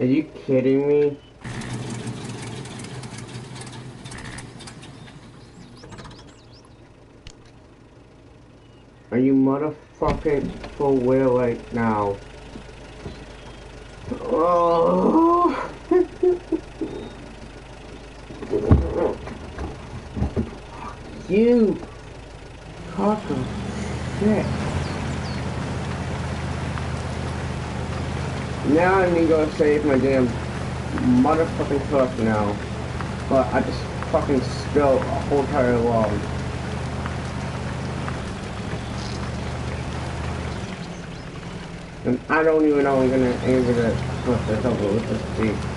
Are you kidding me? Are you motherfucking for real right now? Oh. You cock of shit. Now I need to go save my damn motherfucking truck now. But I just fucking spilled a whole entire log. And I don't even know I'm gonna able to what the hell with this Jeep.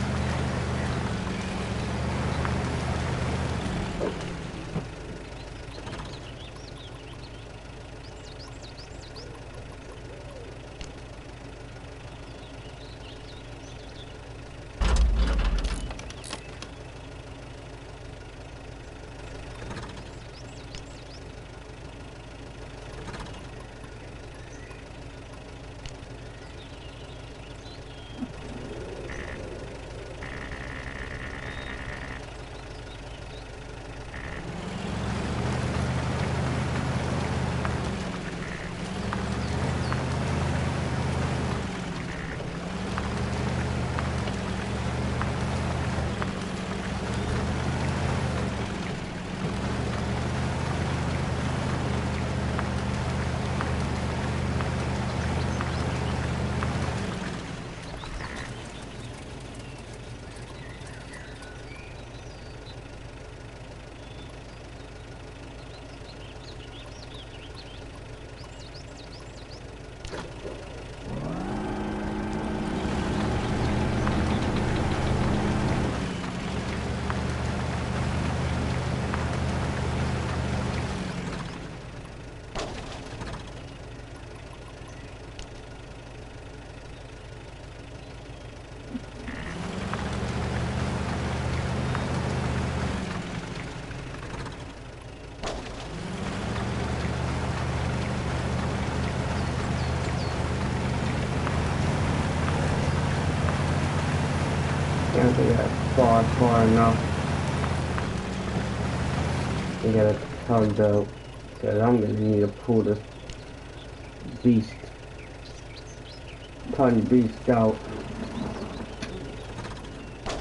can't get far enough to get it tugged out. Because I'm gonna need to pull this ton beast out.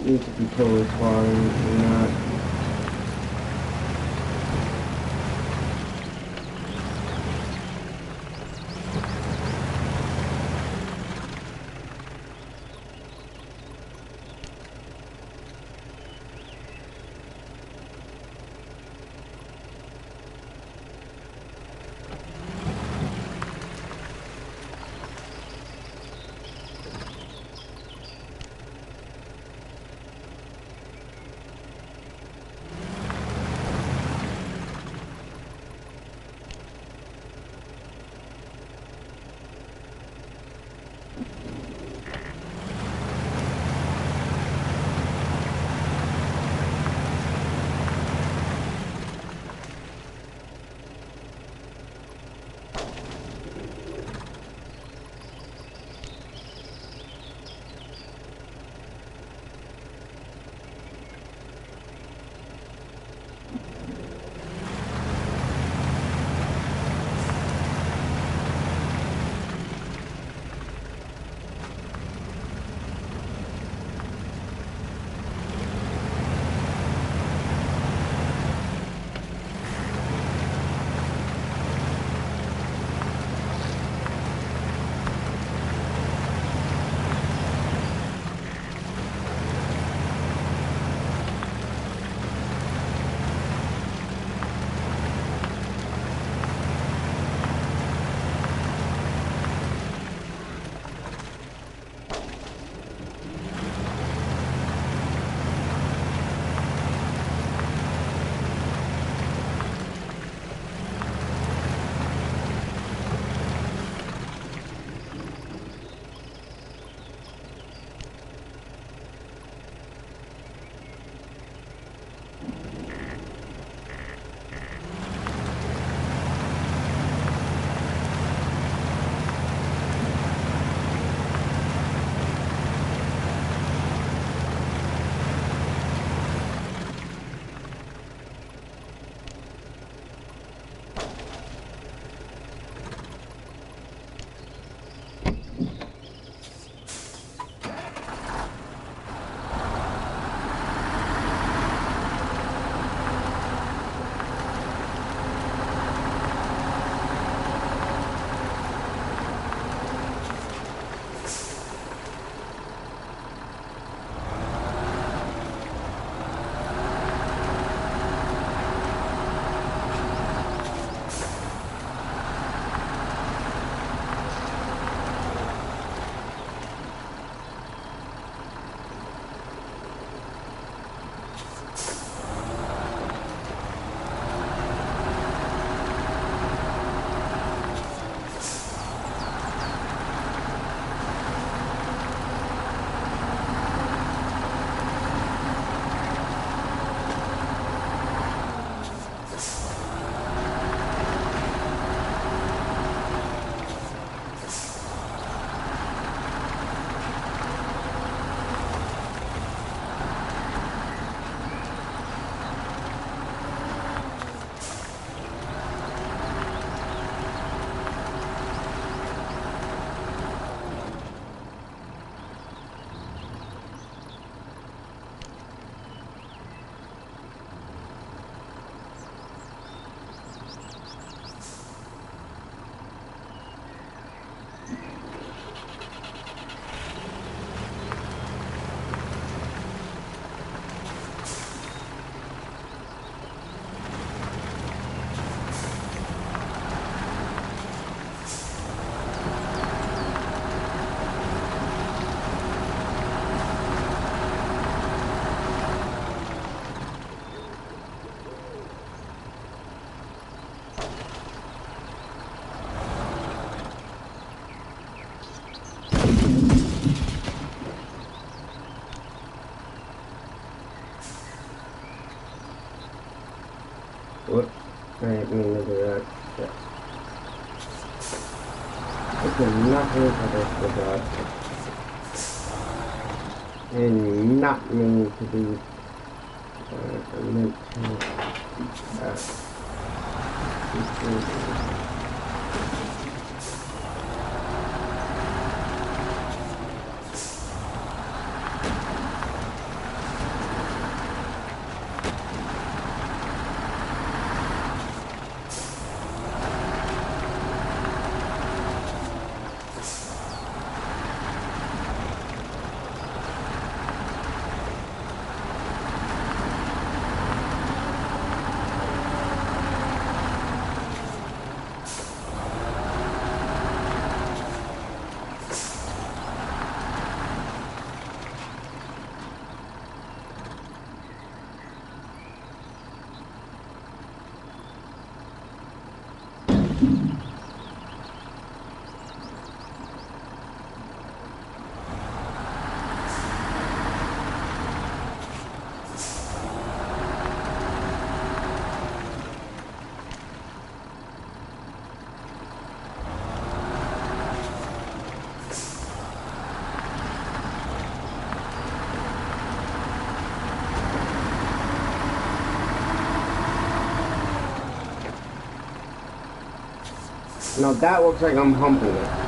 Needs to be totally far in that. Whoops. I didn't mean to do that. Shit. I did not look at this with that. and not mean to be meant to Now that looks like I'm humping it.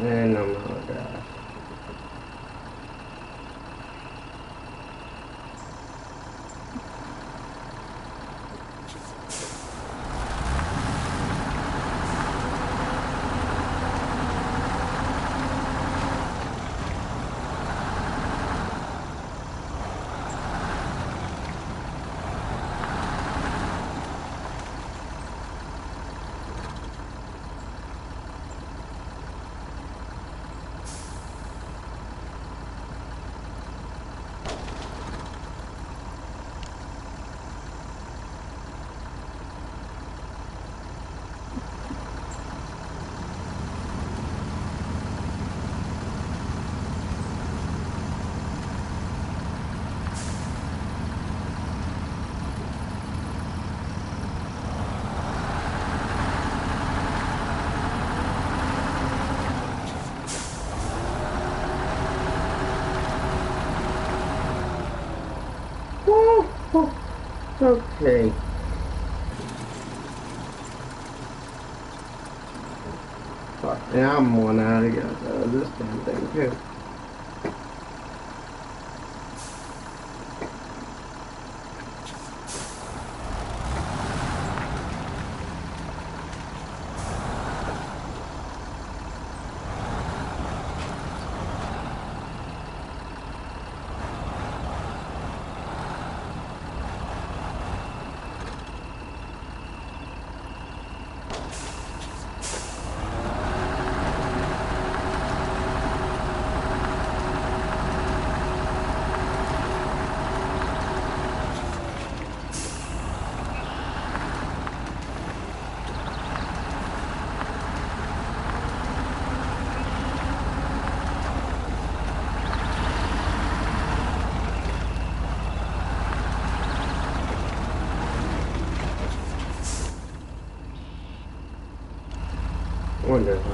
And I'm out of gas. Okay. Fuck, yeah, I'm one out of gas out of this damn thing too. Wonderful.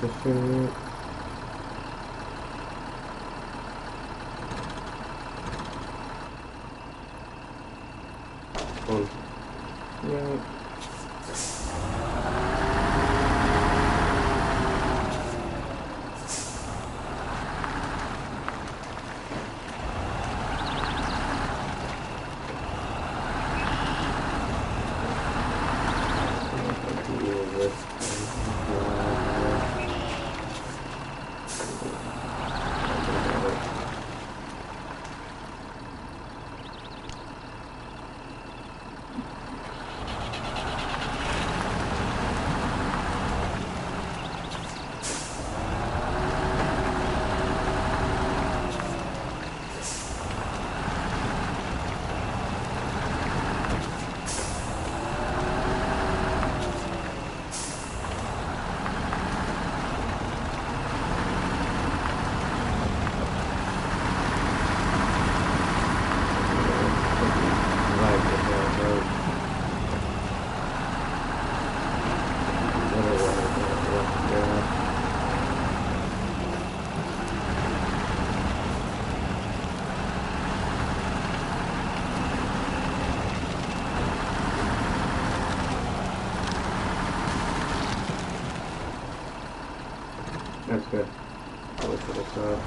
Efficient. Yeah. That's good. I'll look for this up.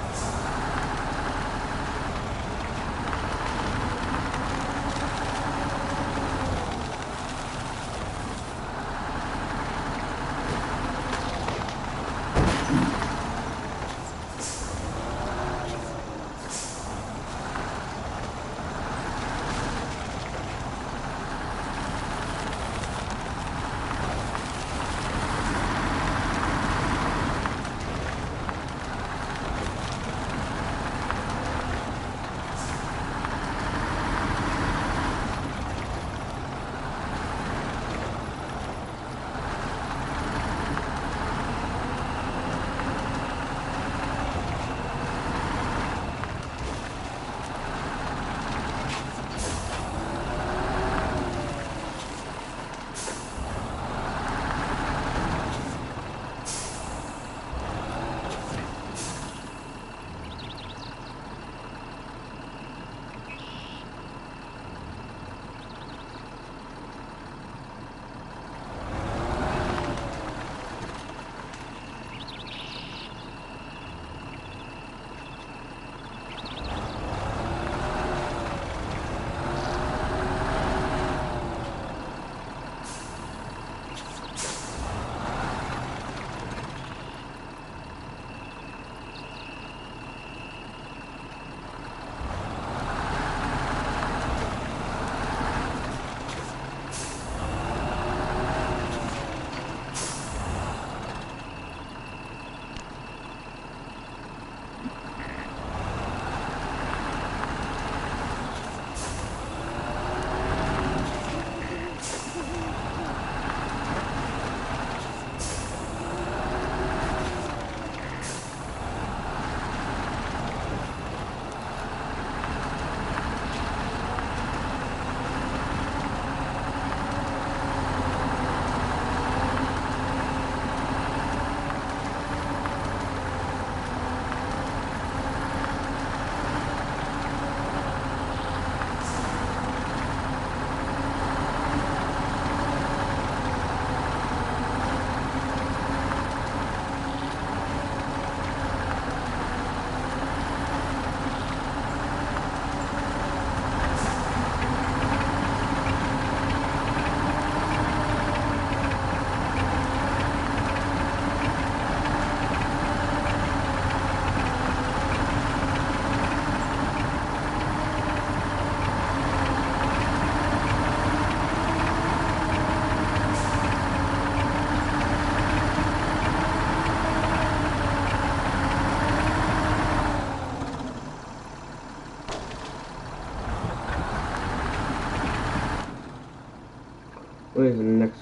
Where's the next?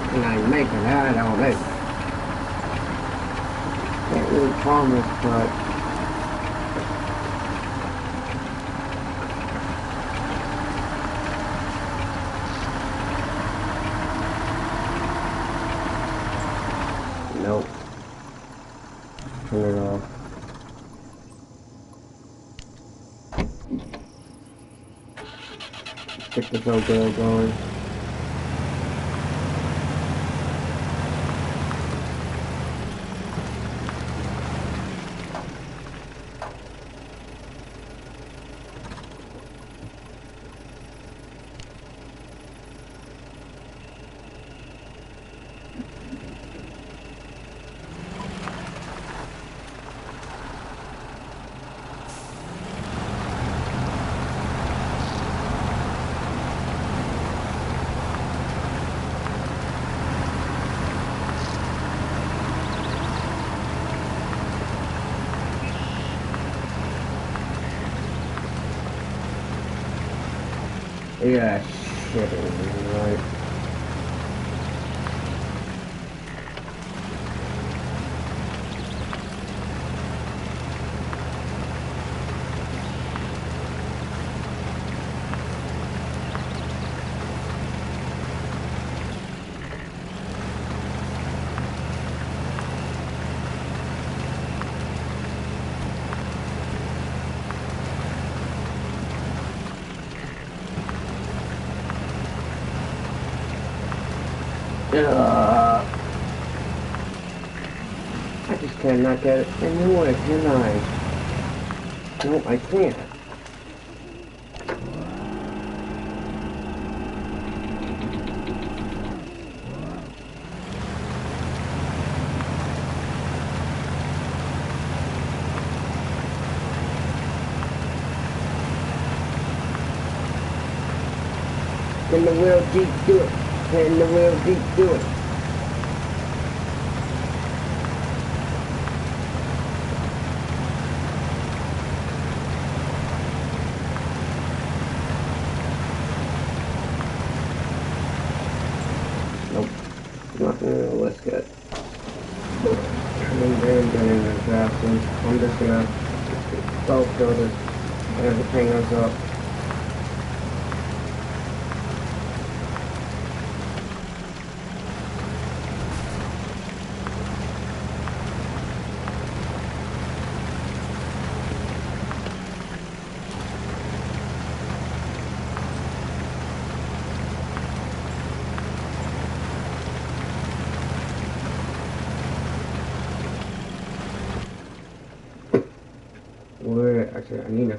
Can I make it out of it? Can't really promise, but nope. Turn it off. Get the GoGo going. Yeah, shit, right. I just cannot get it anywhere, can I? No, I can't. Can the wheel Jeep do it? Can the wheel Jeep do it? Nope. Nothing in the list yet. I'm just gonna go through this and everything else up. Where actually I need to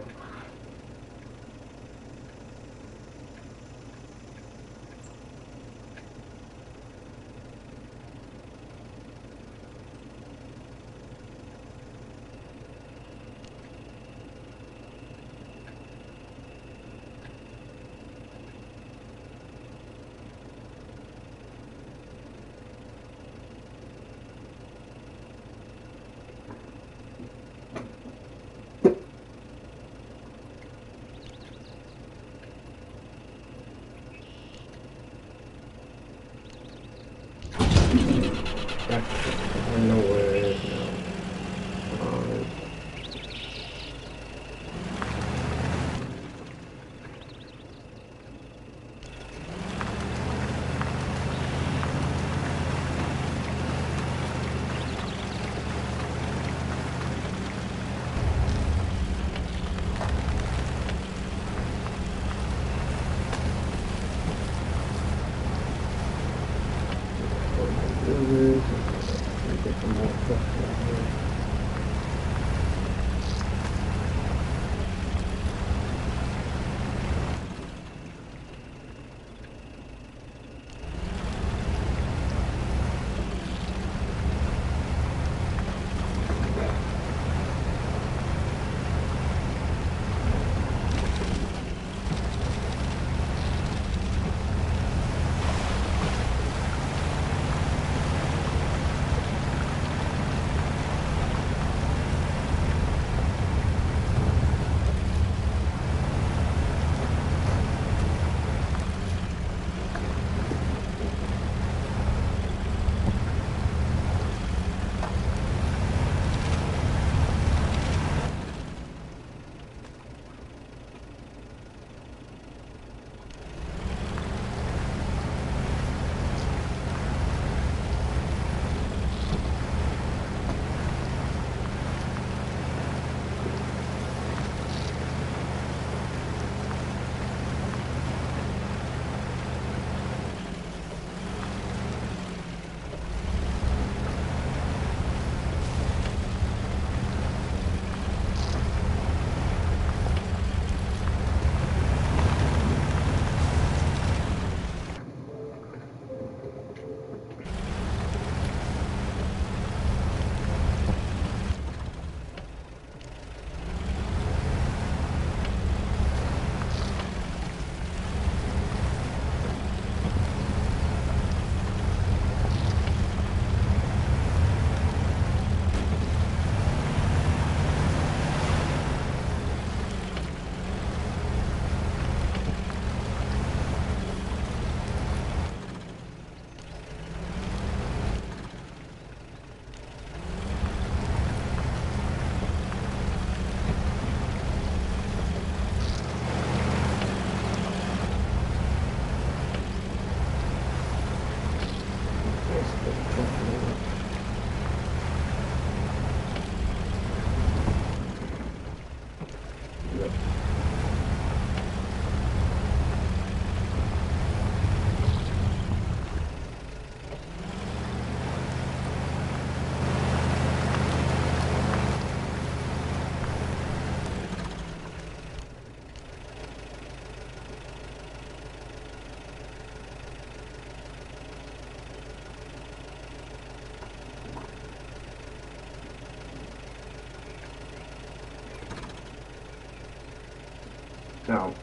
Now,